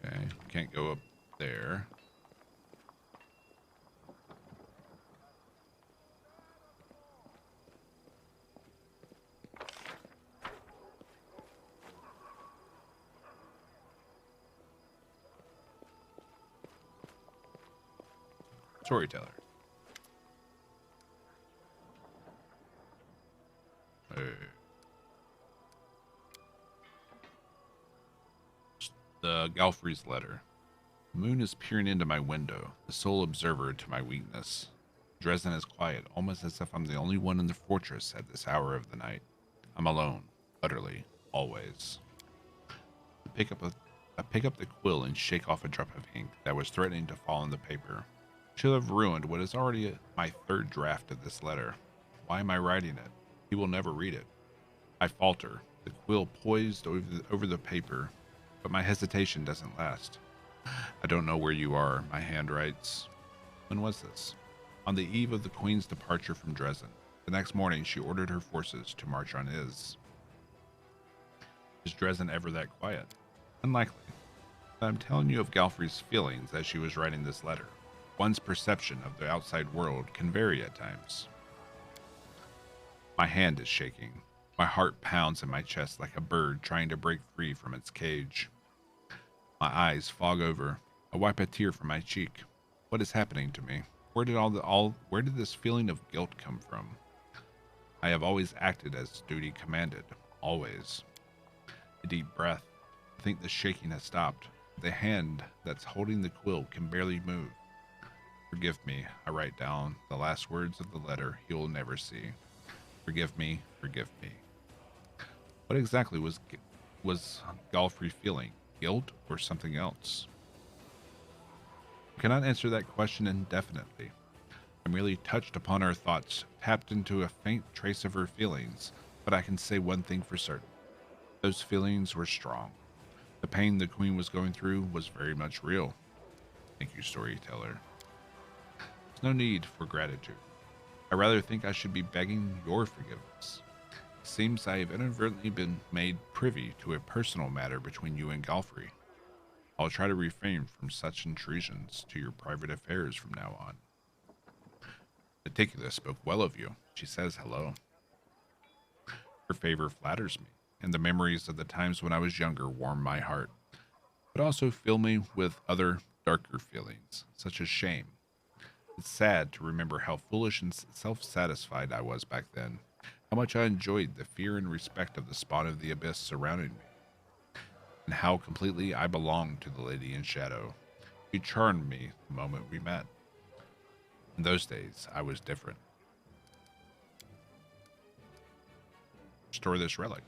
Okay, can't go up there. Storyteller. The Galfrey's letter. The moon is peering into my window, the sole observer to my weakness. Dresden is quiet, almost as if I'm the only one in the fortress at this hour of the night. I'm alone, utterly, always. I pick up the quill and shake off a drop of ink that was threatening to fall on the paper. Should have ruined what is already my third draft of this letter. Why am I writing it? He will never read it. I falter, the quill poised over the paper, but my hesitation doesn't last. I don't know where you are, my hand writes. When was this? On the eve of the Queen's departure from Dresden. The next morning, she ordered her forces to march on Is. Is Dresden ever that quiet? Unlikely. But I'm telling you of Galfrey's feelings as she was writing this letter. One's perception of the outside world can vary at times. My hand is shaking. My heart pounds in my chest like a bird trying to break free from its cage. My eyes fog over. I wipe a tear from my cheek. What is happening to me? Where did this feeling of guilt come from? I have always acted as duty commanded. Always. A deep breath. I think the shaking has stopped. The hand that's holding the quill can barely move. Forgive me, I write down the last words of the letter he will never see. Forgive me, forgive me. What exactly was Galfrey feeling? Guilt or something else? I cannot answer that question indefinitely. I merely touched upon her thoughts, tapped into a faint trace of her feelings, but I can say one thing for certain. Those feelings were strong. The pain the Queen was going through was very much real. Thank you, storyteller. There's no need for gratitude. I rather think I should be begging your forgiveness. It seems I have inadvertently been made privy to a personal matter between you and Galfrey. I'll try to refrain from such intrusions to your private affairs from now on. Meticulous spoke well of you. She says hello. Her favor flatters me, and the memories of the times when I was younger warm my heart, but also fill me with other darker feelings, such as shame. It's sad to remember how foolish and self-satisfied I was back then, how much I enjoyed the fear and respect of the spawn of the abyss surrounding me, and how completely I belonged to the Lady in Shadow. She charmed me the moment we met. In those days, I was different. Restore this relic.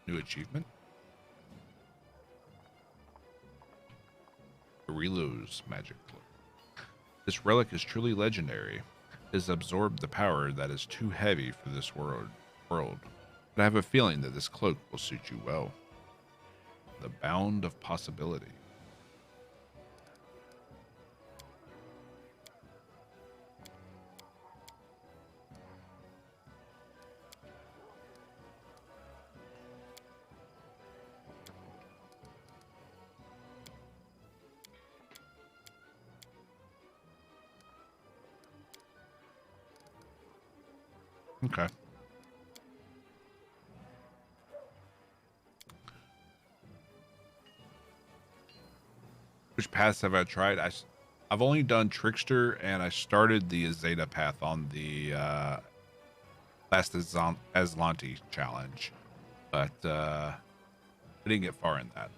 New achievement. Relo's magic cloak. This relic is truly legendary. It has absorbed the power that is too heavy for this world. But I have a feeling that this cloak will suit you well. The bound of possibility. Okay. Which paths have I tried? I've only done Trickster, and I started the Zeta path on the last Aslanti challenge, but I didn't get far in that.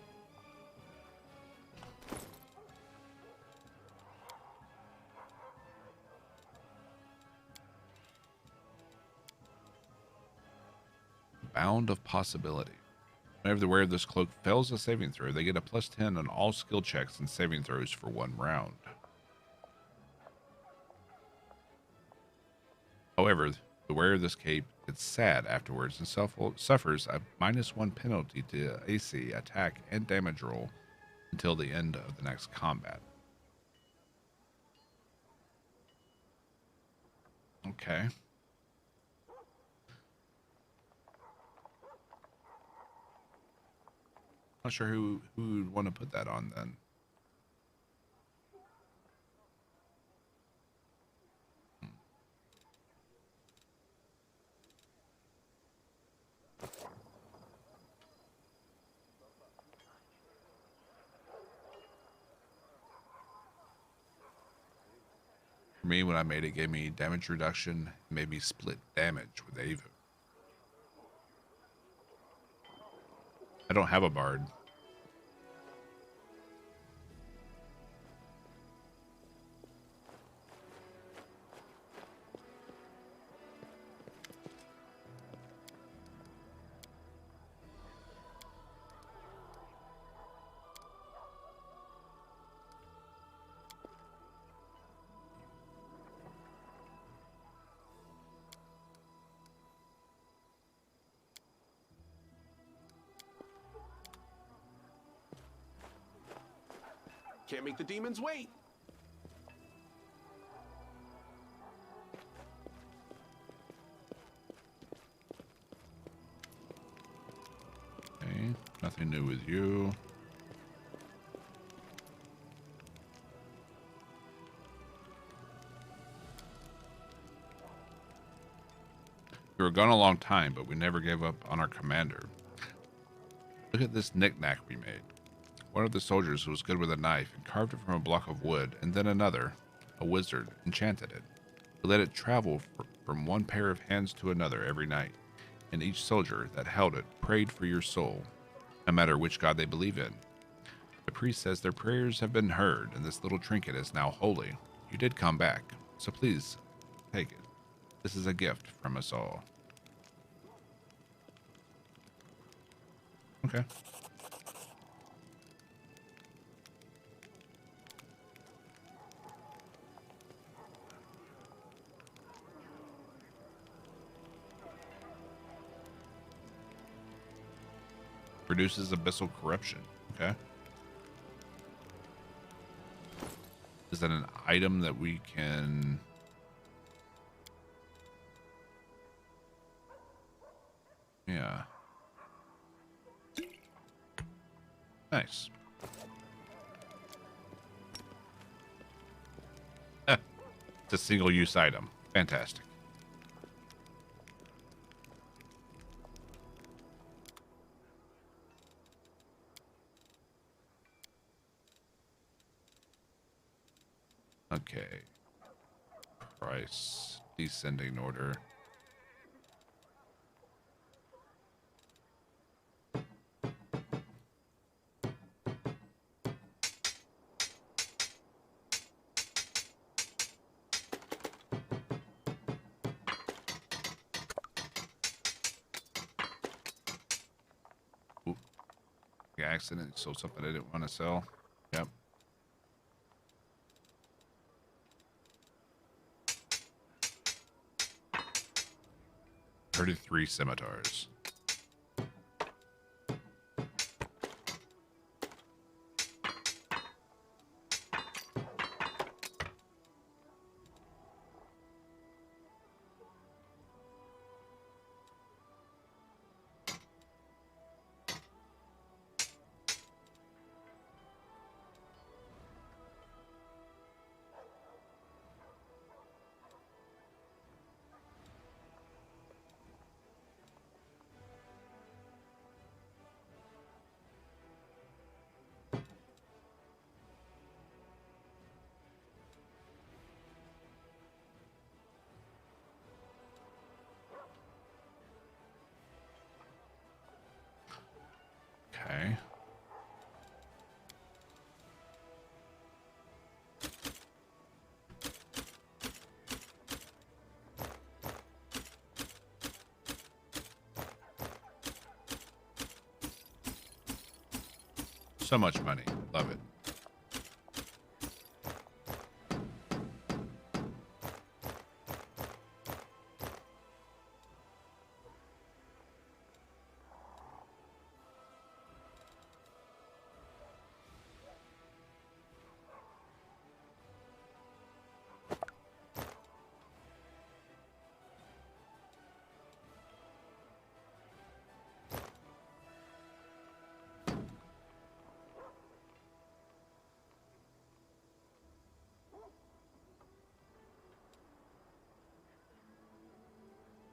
Bound of possibility. Whenever the wearer of this cloak fails a saving throw, they get a +10 on all skill checks and saving throws for 1 round. However, the wearer of this cape gets sad afterwards and suffers a -1 penalty to AC, attack, and damage roll until the end of the next combat. Okay. Not sure who would want to put that on then. For me, when I made it, gave me damage reduction, made me split damage with Ava. I don't have a bard. Can't make the demons wait. Okay, nothing new with you. We were gone a long time, but we never gave up on our commander. Look at this knick-knack we made. One of the soldiers was good with a knife and carved it from a block of wood, and then another, a wizard, enchanted it. He let it travel from one pair of hands to another every night, and each soldier that held it prayed for your soul, no matter which god they believe in. The priest says their prayers have been heard, and this little trinket is now holy. You did come back, so please take it. This is a gift from us all. Okay. Reduces abyssal corruption. Okay. Is that an item that we can... Yeah. Nice. It's a single-use item. Fantastic. Okay. Price. Descending order. Ooh. I accidentally sold something I didn't want to sell. Yep. $33 scimitars. Okay. So much money. Love it.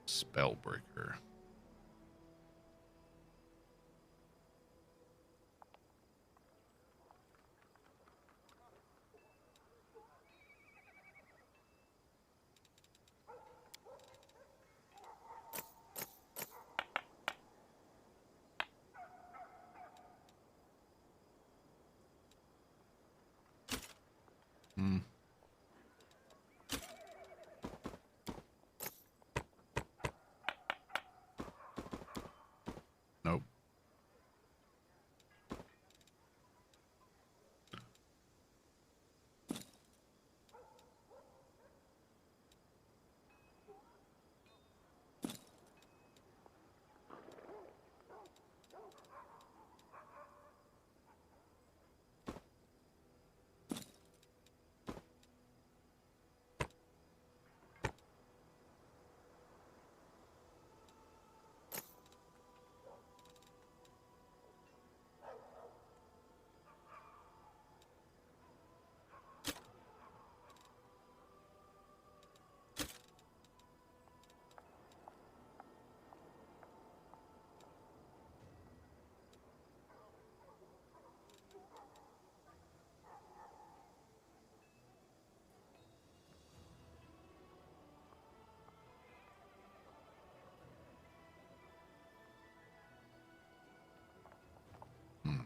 Spellbreaker. Hmm. Nope. Hmm.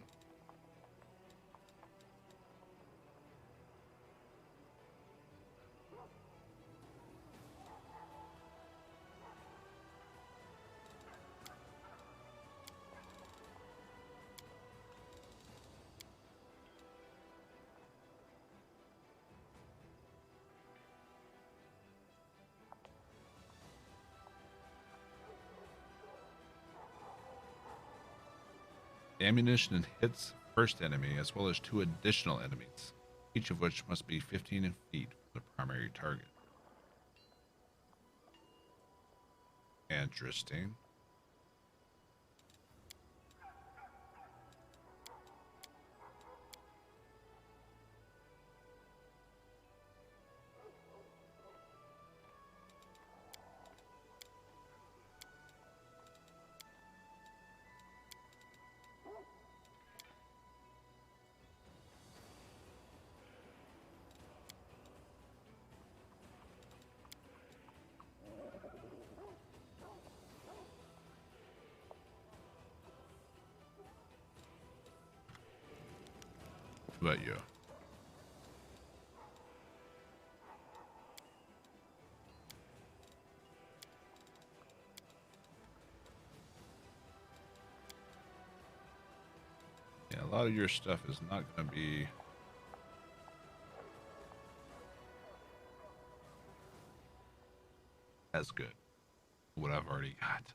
Ammunition hits first enemy as well as 2 additional enemies. each of which must be 15 feet from the primary target. Interesting. What about you? Yeah, a lot of your stuff is not going to be as good. What I've already got.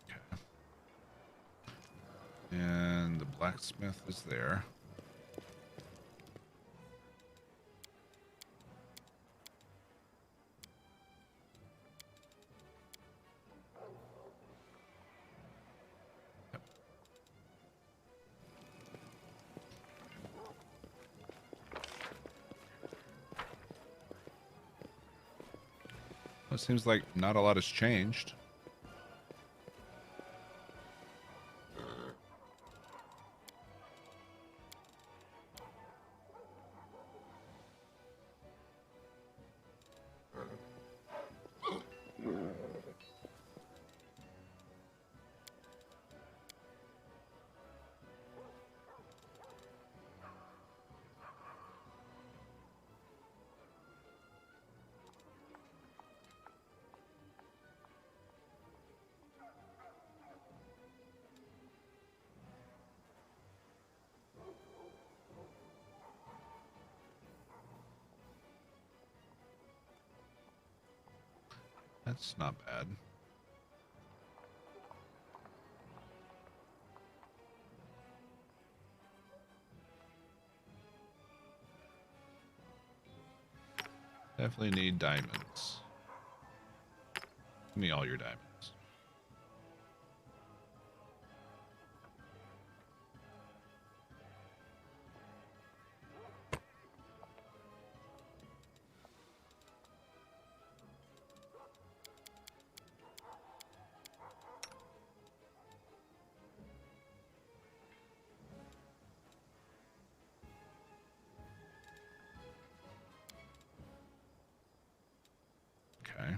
Okay. And the blacksmith is there. It seems like not a lot has changed. That's not bad. Definitely need diamonds. Give me all your diamonds. Okay.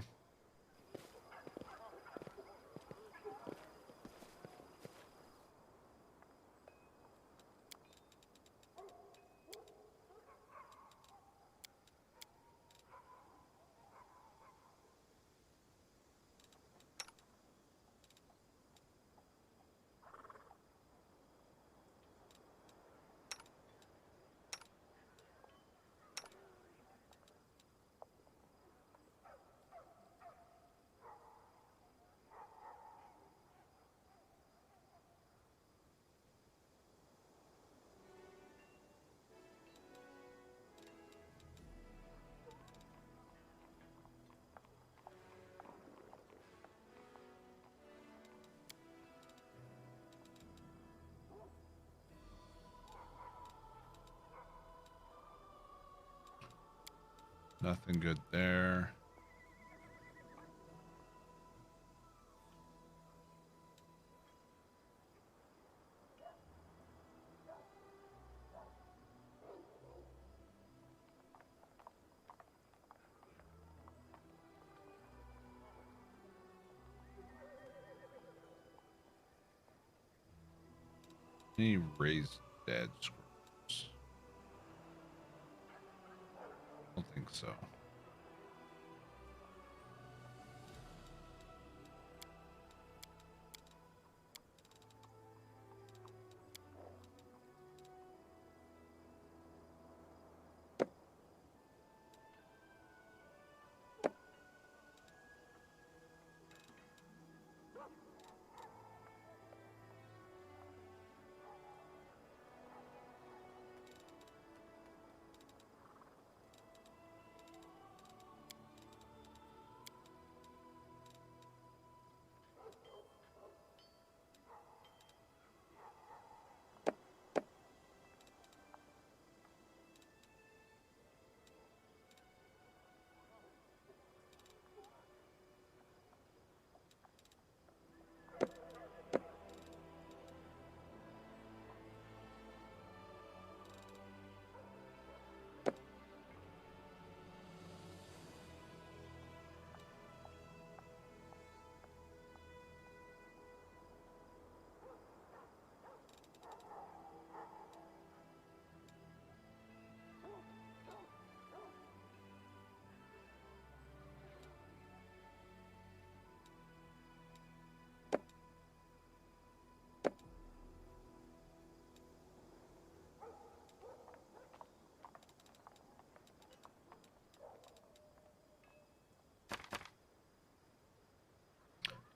Nothing good there. Any raised dead scrolls? Don't think so.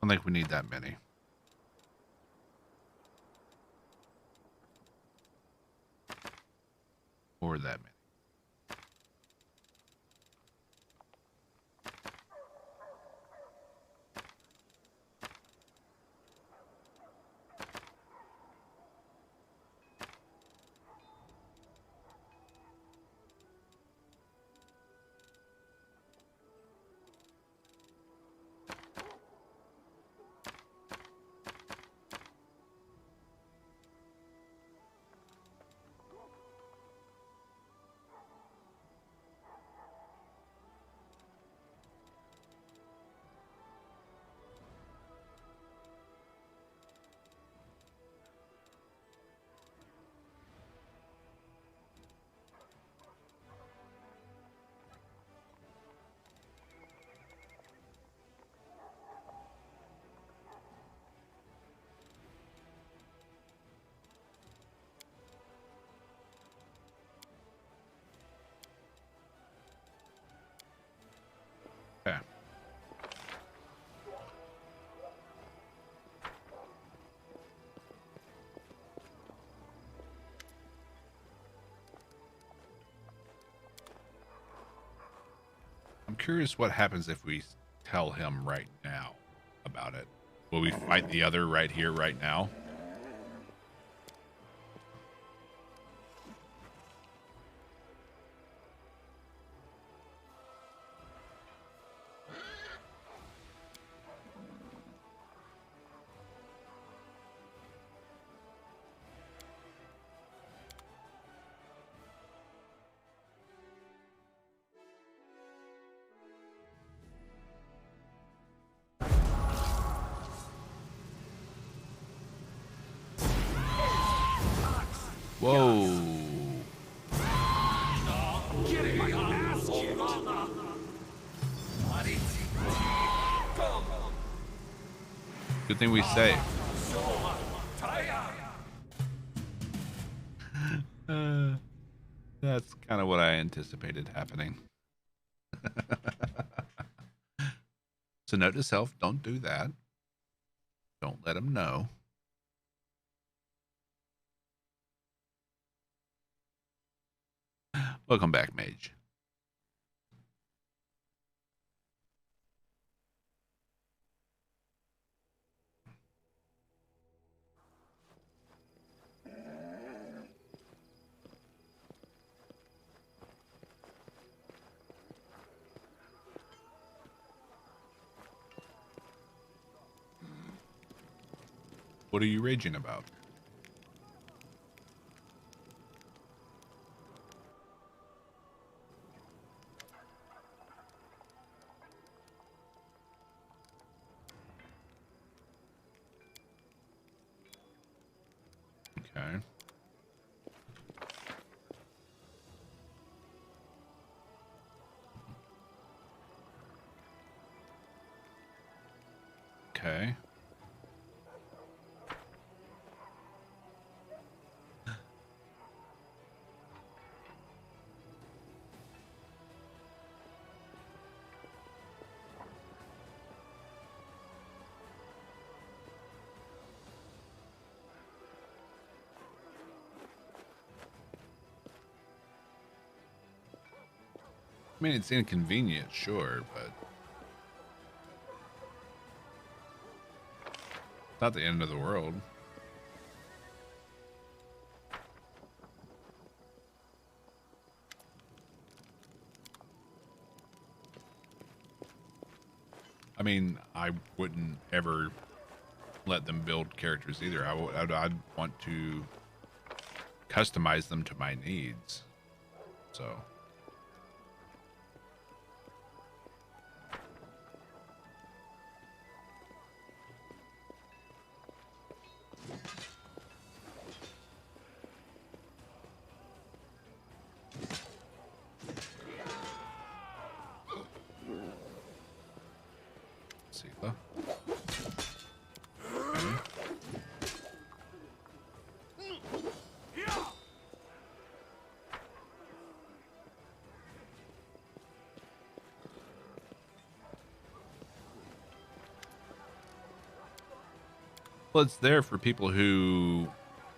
don't think we need that many. Or that many. Okay. I'm curious what happens if we tell him right now about it. Will we fight the other right here, right now? Whoa. Good thing we saved. That's kind of what I anticipated happening. So note to self, don't do that. Don't let him know. Welcome back, Mage. What are you raging about? Okay. Okay. I mean, it's inconvenient, sure, but it's not the end of the world. I mean, I wouldn't ever let them build characters either. I'd want to customize them to my needs. So. Sifa. Okay. Well, it's there for people who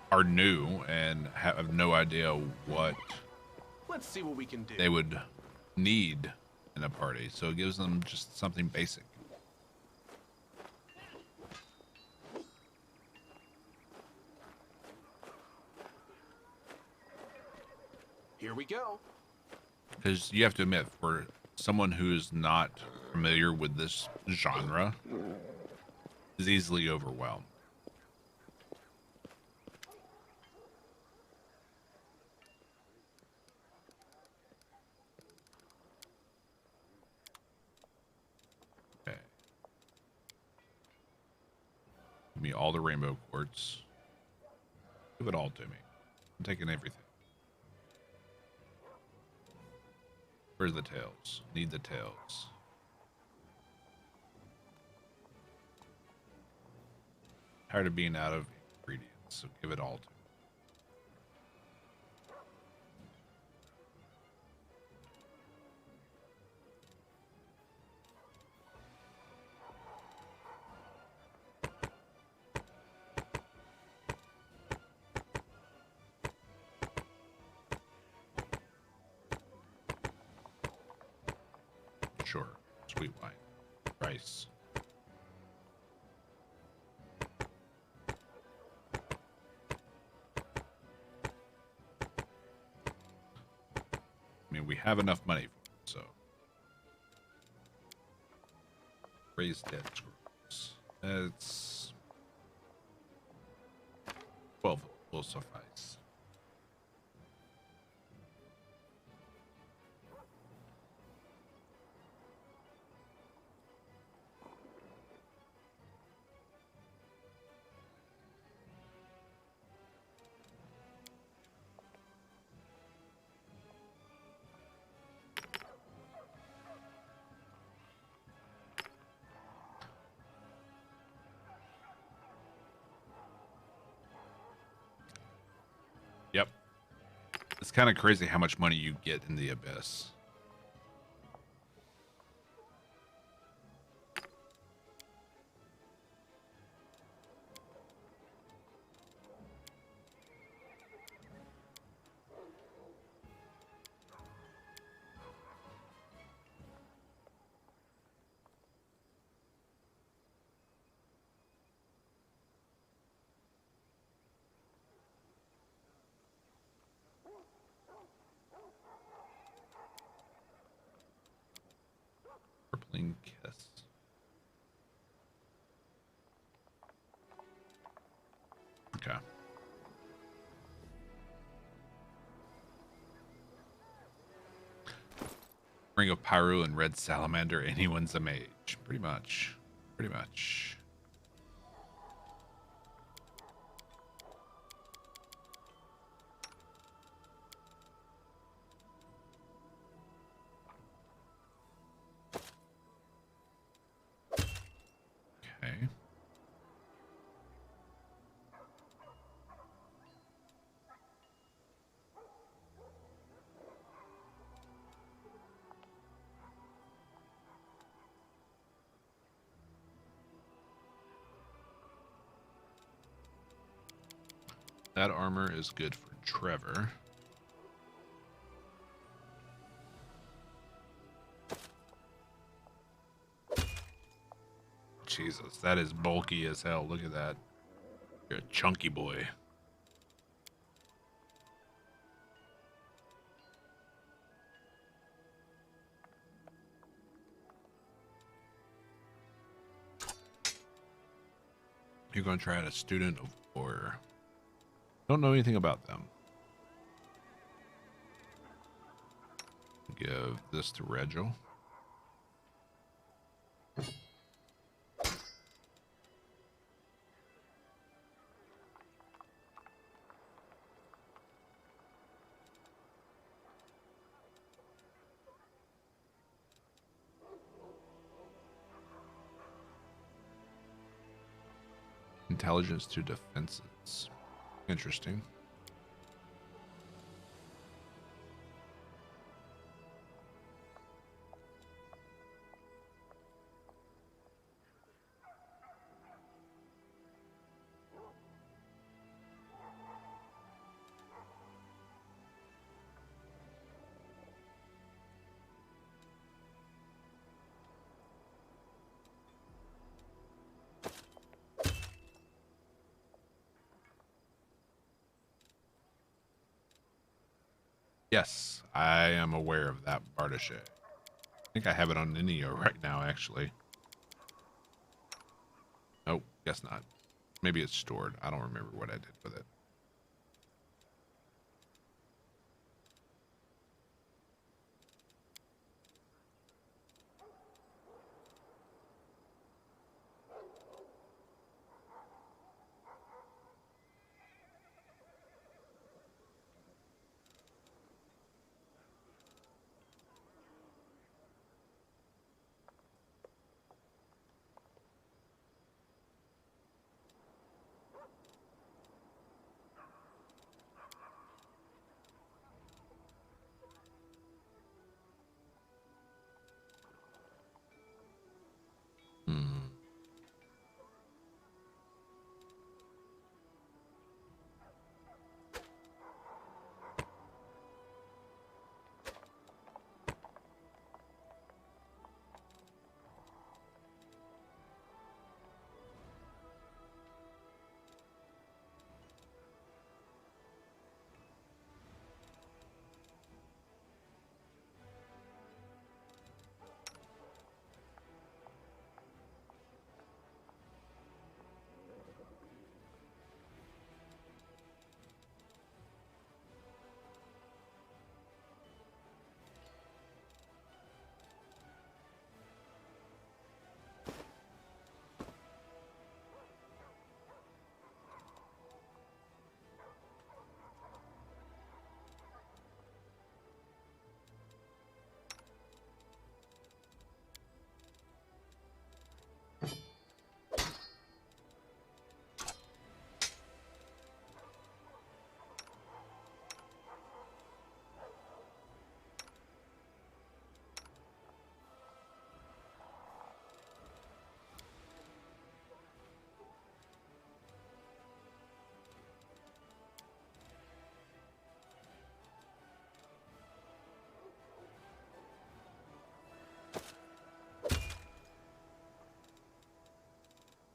are new and have no idea what Let's see what we can do. they would need in a party. So it gives them just something basic. Here we go. Because you have to admit, for someone who's not familiar with this genre, is easily overwhelmed. Okay. Give me all the rainbow quartz. Give it all to me. I'm taking everything. Where's the tails? Need the tails. Tired of being out of ingredients, so give it all to me. Sure. Sweet wine. Rice. I mean, we have enough money for it, so. Raised dead scrolls. It's 12 will suffice. Yep. It's kind of crazy how much money you get in the Abyss. Crippling kiss. Okay. Ring of Pyro and Red Salamander, anyone's a mage. Pretty much. Pretty much. Okay. That armor is good for Trevor. Jesus, that is bulky as hell. Look at that. You're a chunky boy. You're going to try out a student of war. Don't know anything about them. Give this to Regil. Intelligence to defenses. Interesting. Yes, I am aware of that Bardiche. I think I have it on Ninio right now, actually. Oh, guess not. Maybe it's stored. I don't remember what I did with it. Hmm.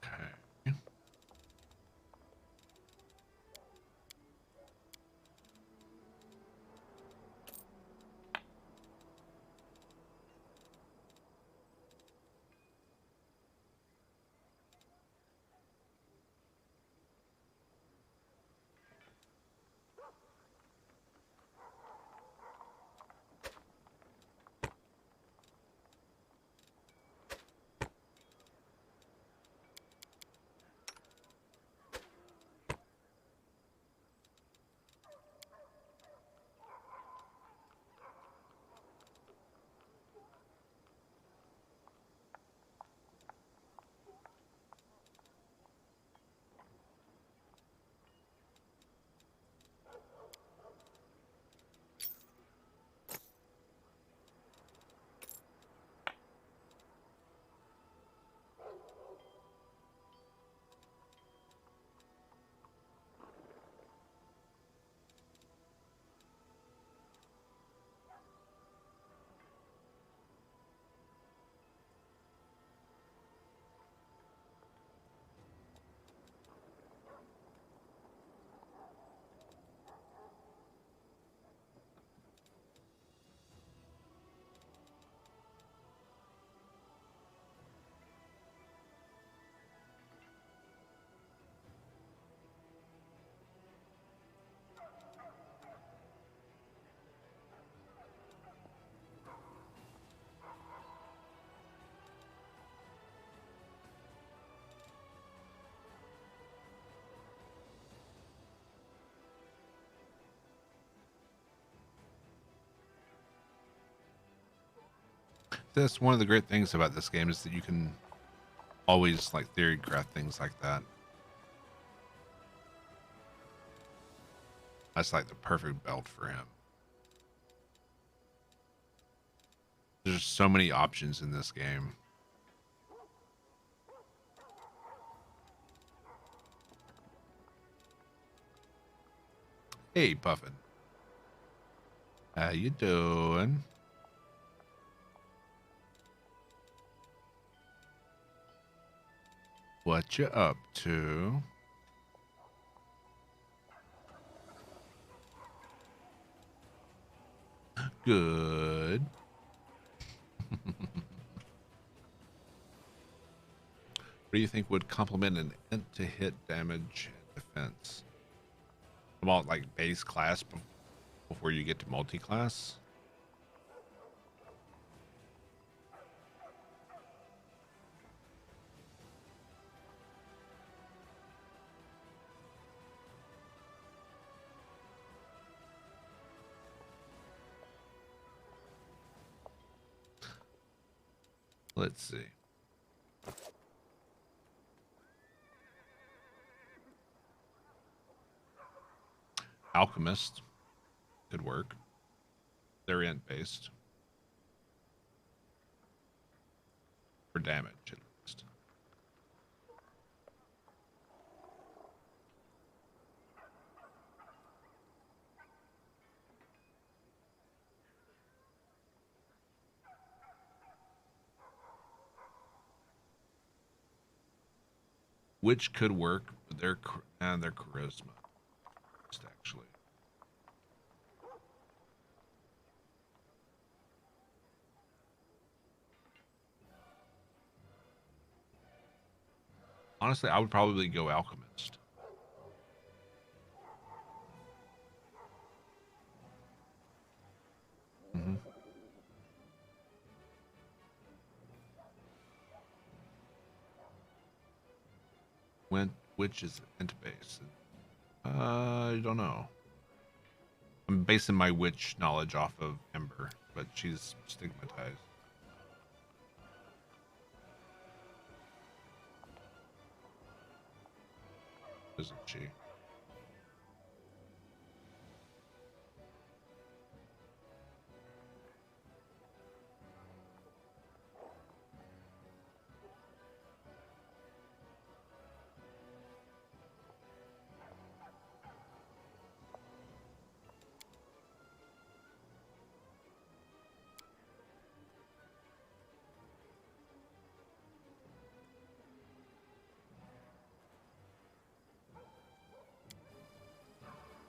Okay. That's one of the great things about this game is that you can always like theory craft things like that. That's like the perfect belt for him. There's so many options in this game. Hey, Puffin. How you doing? What you up to? Good. What do you think would complement an int to hit damage and defense? About like base class before you get to multi-class? Let's see. Alchemist could work. They're int based. For damage, at least. Which could work, but their charisma. Just actually. Honestly, I would probably go alchemist. Mm-hmm. Which is int base? I don't know. I'm basing my witch knowledge off of Ember, but she's stigmatized. Isn't she?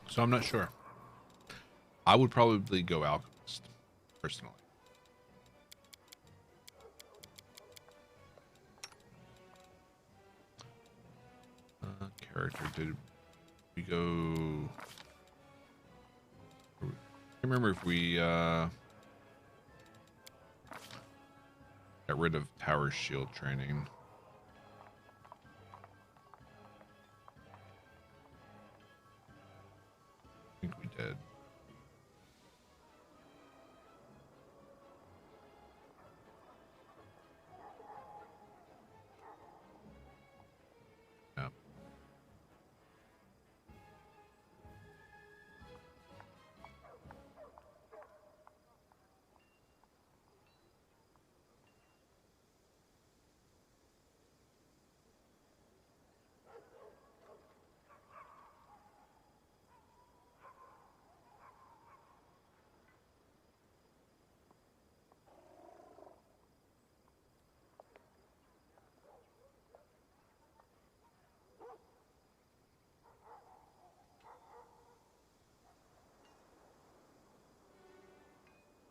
So I'm not sure. I would probably go alchemist, personally. Character, did we go? I can't remember if we got rid of tower shield training. I think we did. Yeah.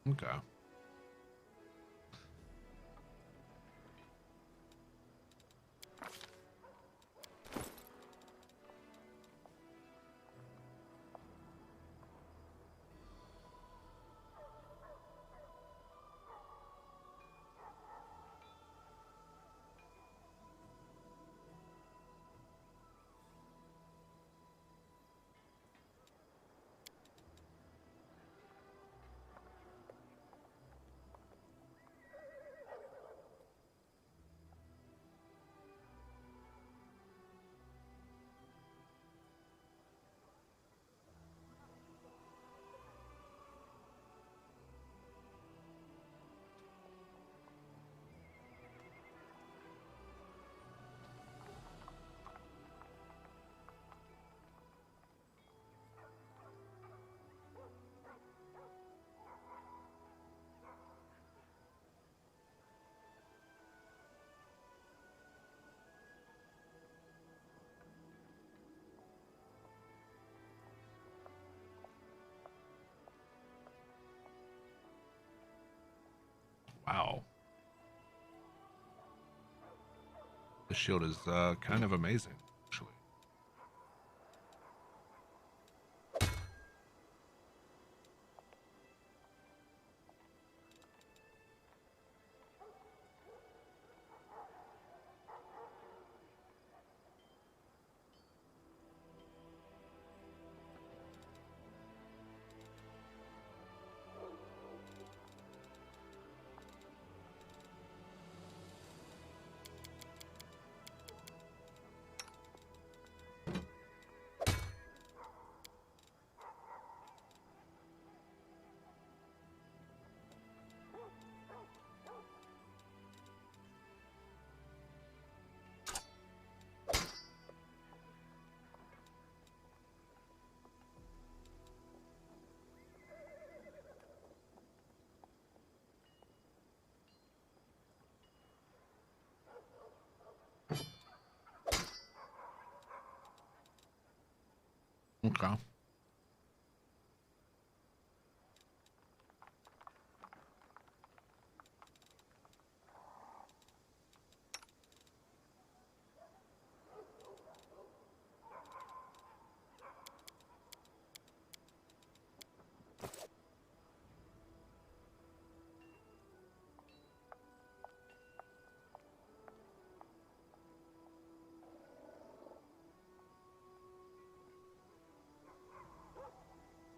Okay. Wow. The shield is kind of amazing, actually. Okay.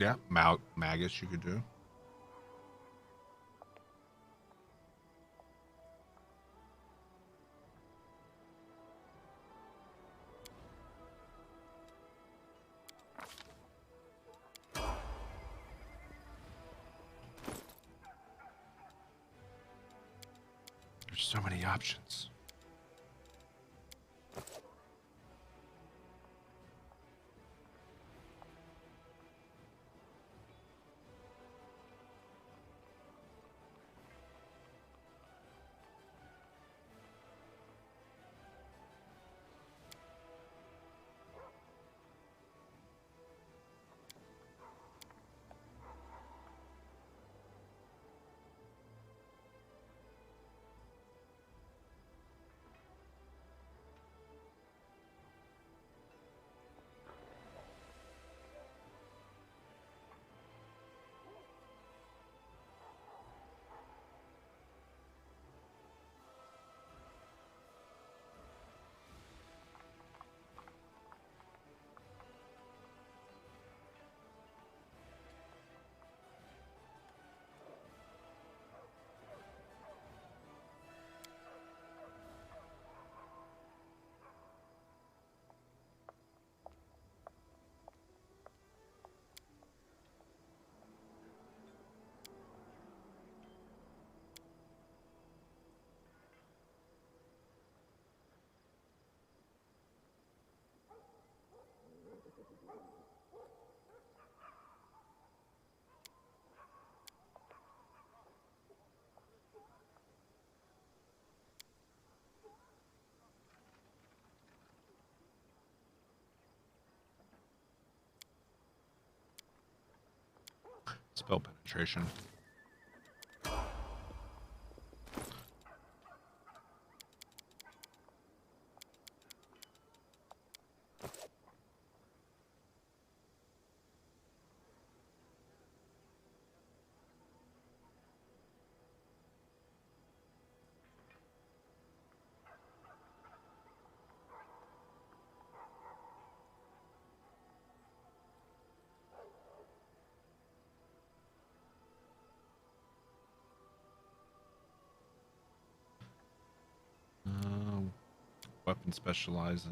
Yeah, Magus you could do. There's so many options. Spell penetration. Weapon specialize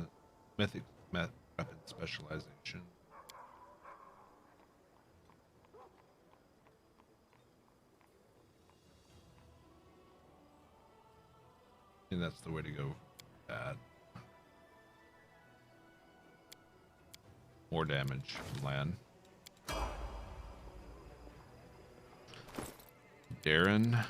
mythic weapon specialization. I think that's the way to go. That more damage from land. Darren.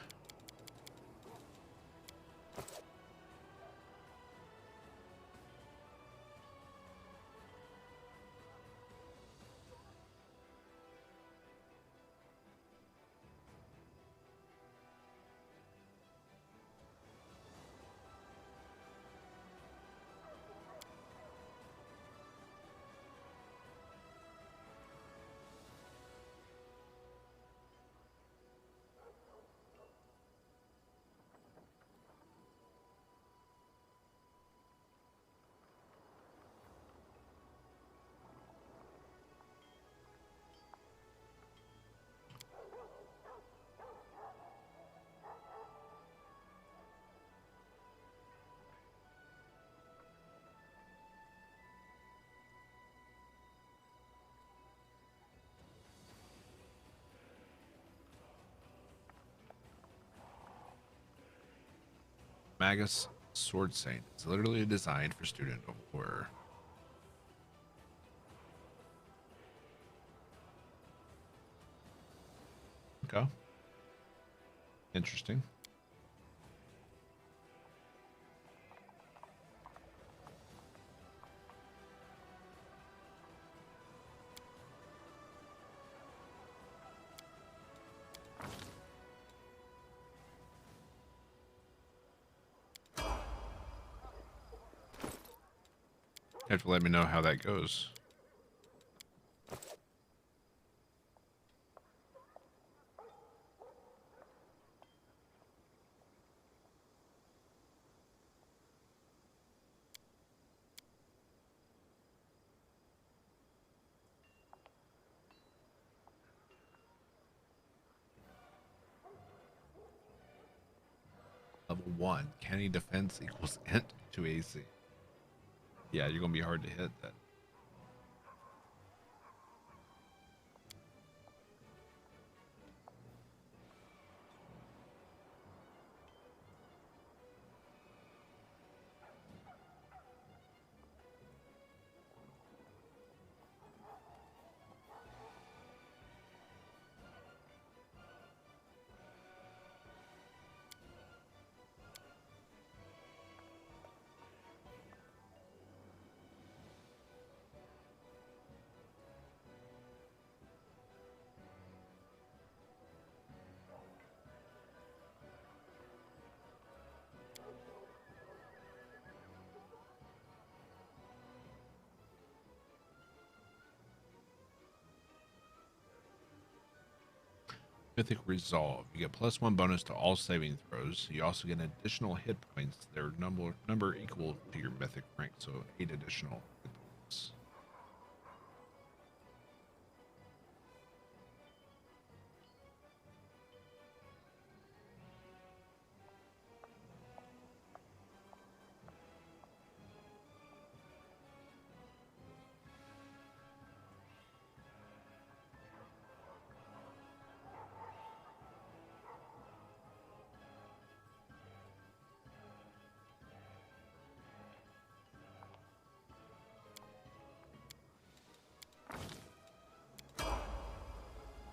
Magus Sword Saint. It's literally designed for student of horror. Okay. Interesting. You have to let me know how that goes. Level 1, canny defense equals int to AC. Yeah, you're gonna be hard to hit that. Mythic Resolve. You get +1 bonus to all saving throws. You also get additional hit points. Their number equal to your mythic rank, so 8 additional hit points.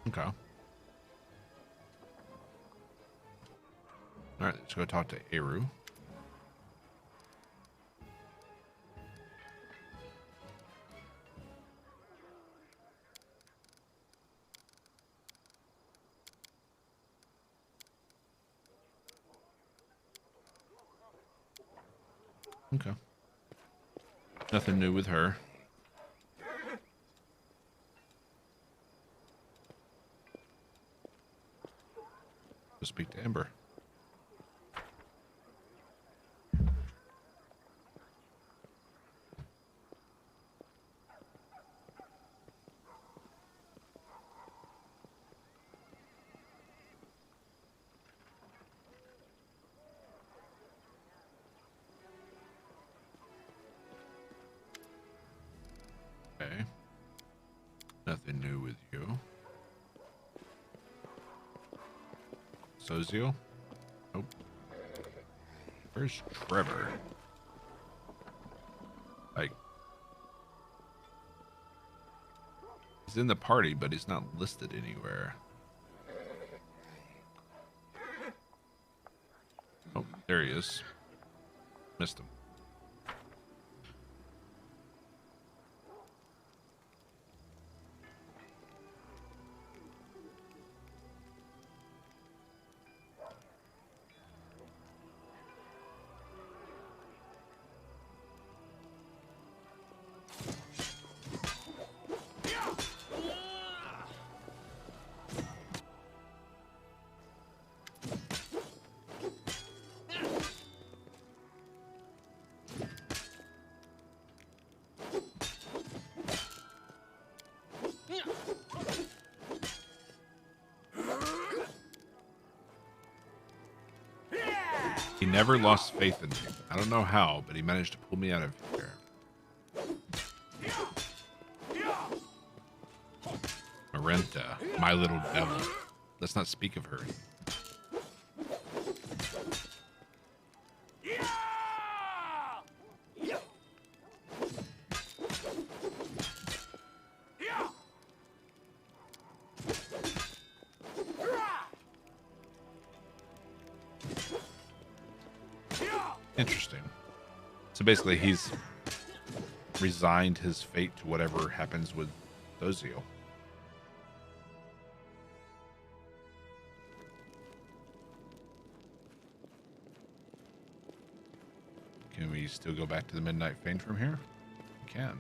Okay. Alright, let's go talk to Eru. Okay. Nothing new with her. Go speak to Ember. Okay. Nothing new with you. Sozio? Nope. Where's Trevor? Like, he's in the party, but he's not listed anywhere. Oh, there he is. Missed him. He never lost faith in me. I don't know how, but he managed to pull me out of here. Marenta, my little devil. Let's not speak of her. Interesting. So basically, he's resigned his fate to whatever happens with Dozio. Can we still go back to the Midnight Fane from here? We can.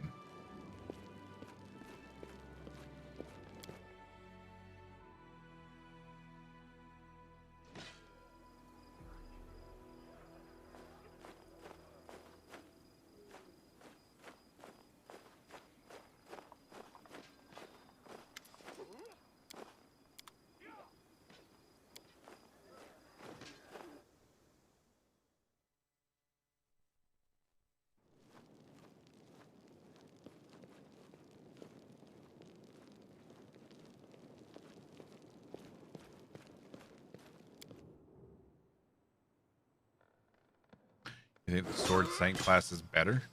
You think the Sword Saint class is better?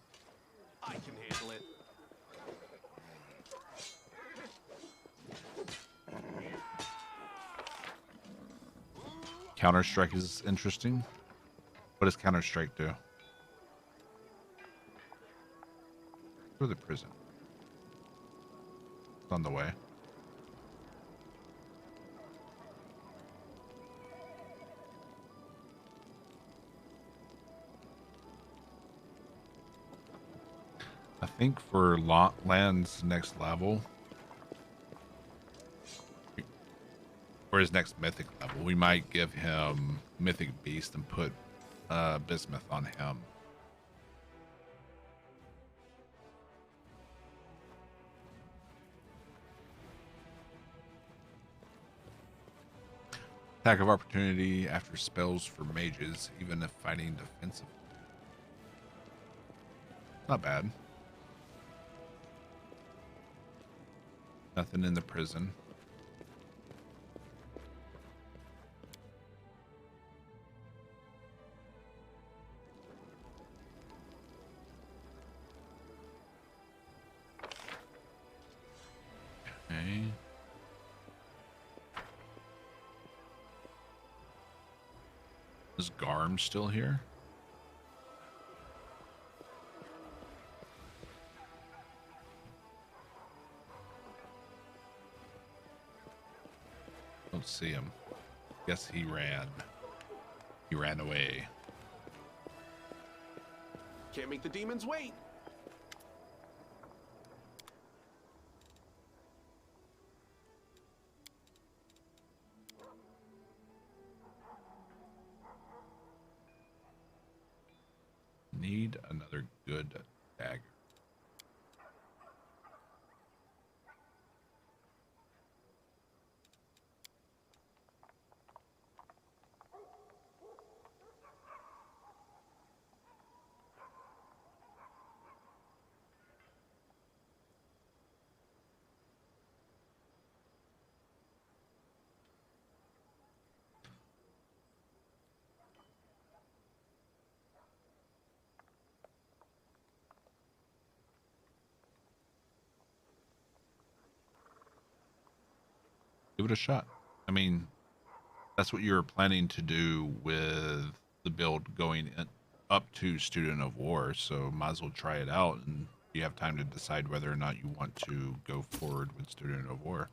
I can handle it. Counter-Strike is interesting. What does Counter-Strike do? Or the prison? It's on the way. I think for Land's next level, or his next mythic level, we might give him Mythic Beast and put Bismuth on him. Attack of opportunity after spells for mages, even if fighting defensive. Not bad. Nothing in the prison. Okay. Is Garm still here? Don't see him. Guess he ran. He ran away. Can't make the demons wait. Need another good dagger. Give it a shot. I mean, that's what you're planning to do with the build going up to Student of War, so might as well try it out, and you have time to decide whether or not you want to go forward with Student of War.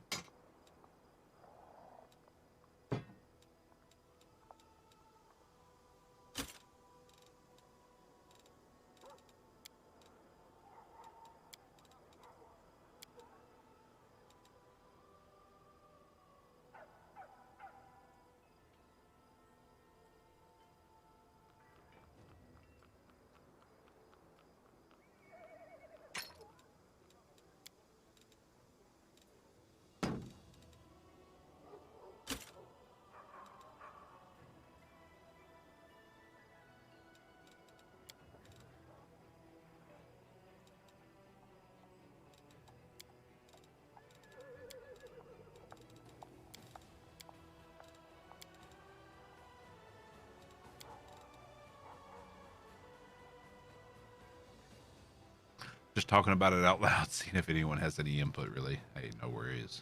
Just talking about it out loud, seeing if anyone has any input, really. Hey, no worries.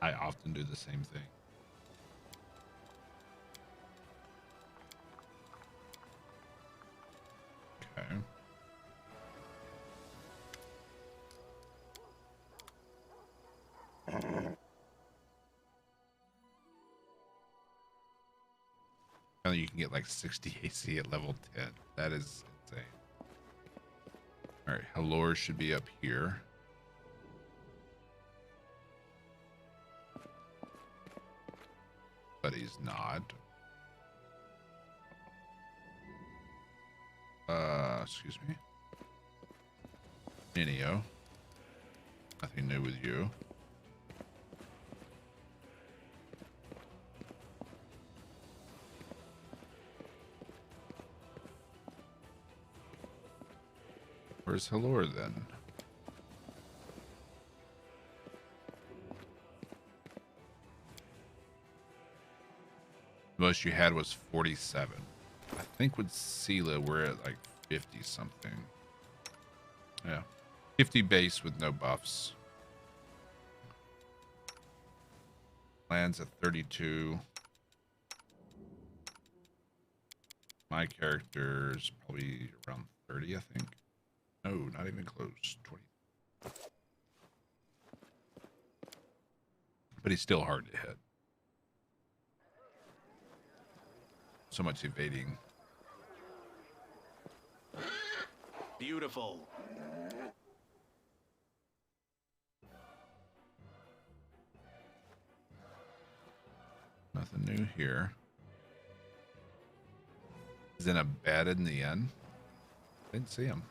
I often do the same thing. Okay. Apparently you can get like 60 AC at level 10. That is insane. All right, Halor should be up here. But he's not. Excuse me. Ninio. Nothing new with you. Where's Halor then? The most you had was 47. I think with Sela we're at like 50 something. Yeah. 50 base with no buffs. Lands at 32. My character's probably around 30, I think. No, not even close. 20. But he's still hard to hit. So much evading. Beautiful. Nothing new here. He's in a bed in the inn. Didn't see him.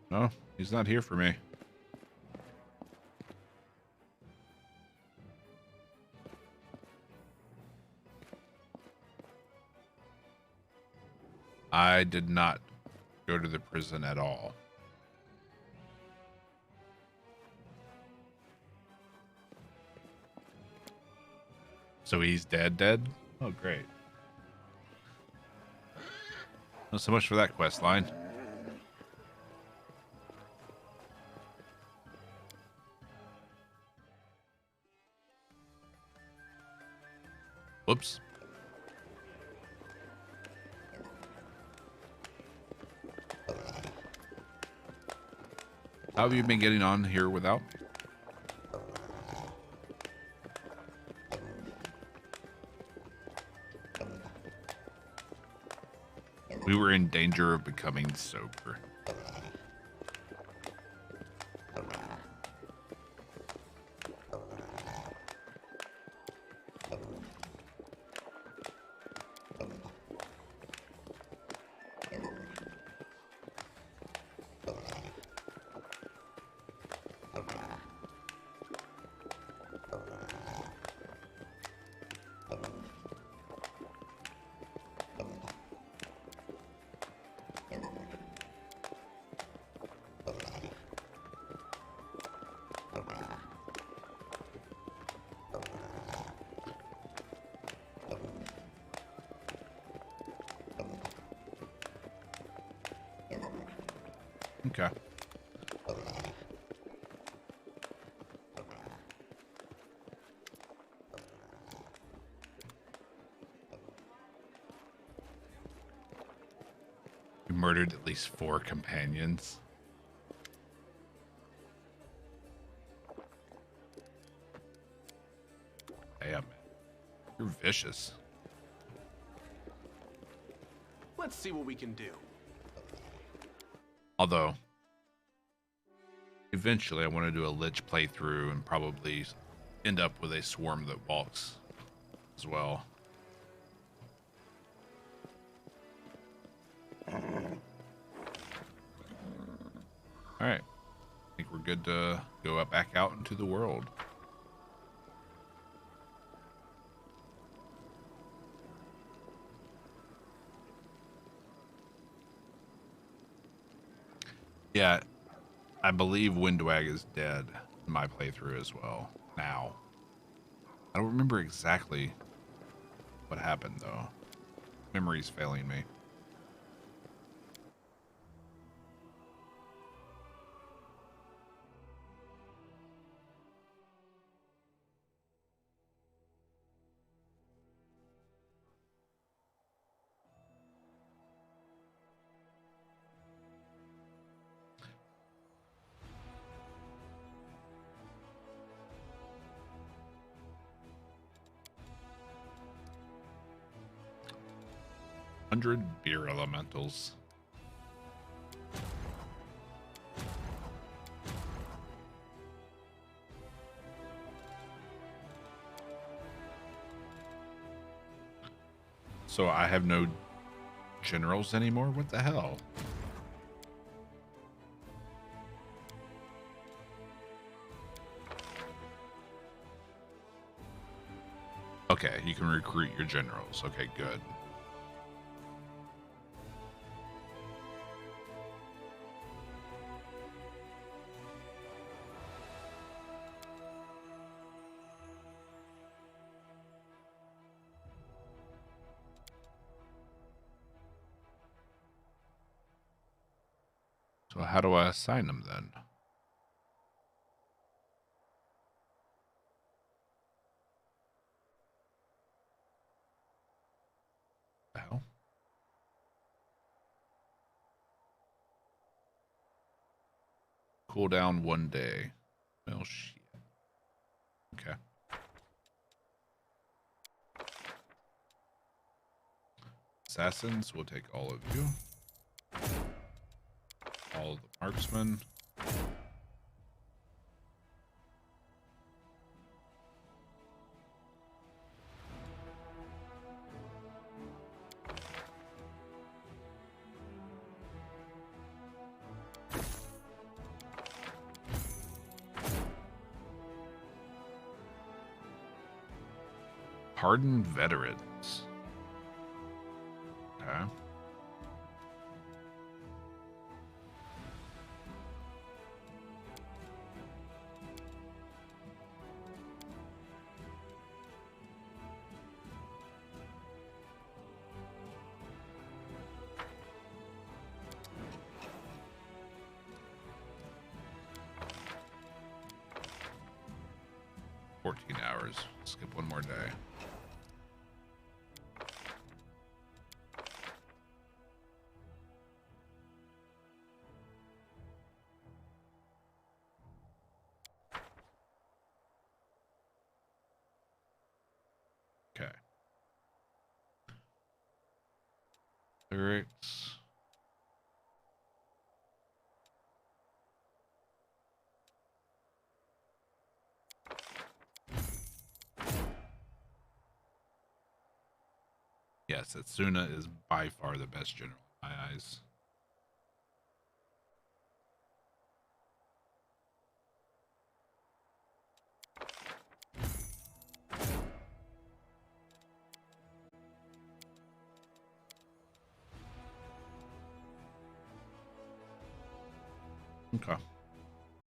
No, he's not here for me. I did not go to the prison at all. So he's dead? Oh, great. Well, so much for that quest line. Whoops. How have you been getting on here without me? We were in danger of becoming sober. Okay. You murdered at least 4 companions. Damn, man. You're vicious. Let's see what we can do. Although, eventually I want to do a Lich playthrough and probably end up with a swarm that walks as well. All right. I think we're good to go back out into the world. Yeah, I believe Windwag is dead in my playthrough as well. Now, I don't remember exactly what happened though. Memory's failing me. Hundred beer elementals. So I have no generals anymore? What the hell? Okay, you can recruit your generals. Okay, good. So how do I assign them then? The hell? Cool down 1 day. Well, shit. Okay. Assassins, we'll take all of you. All of the marksmen. Hardened veterans. Okay. Hours. Skip one more day. Okay. Turrets. Yes, Setsuna is by far the best general in my eyes. Okay.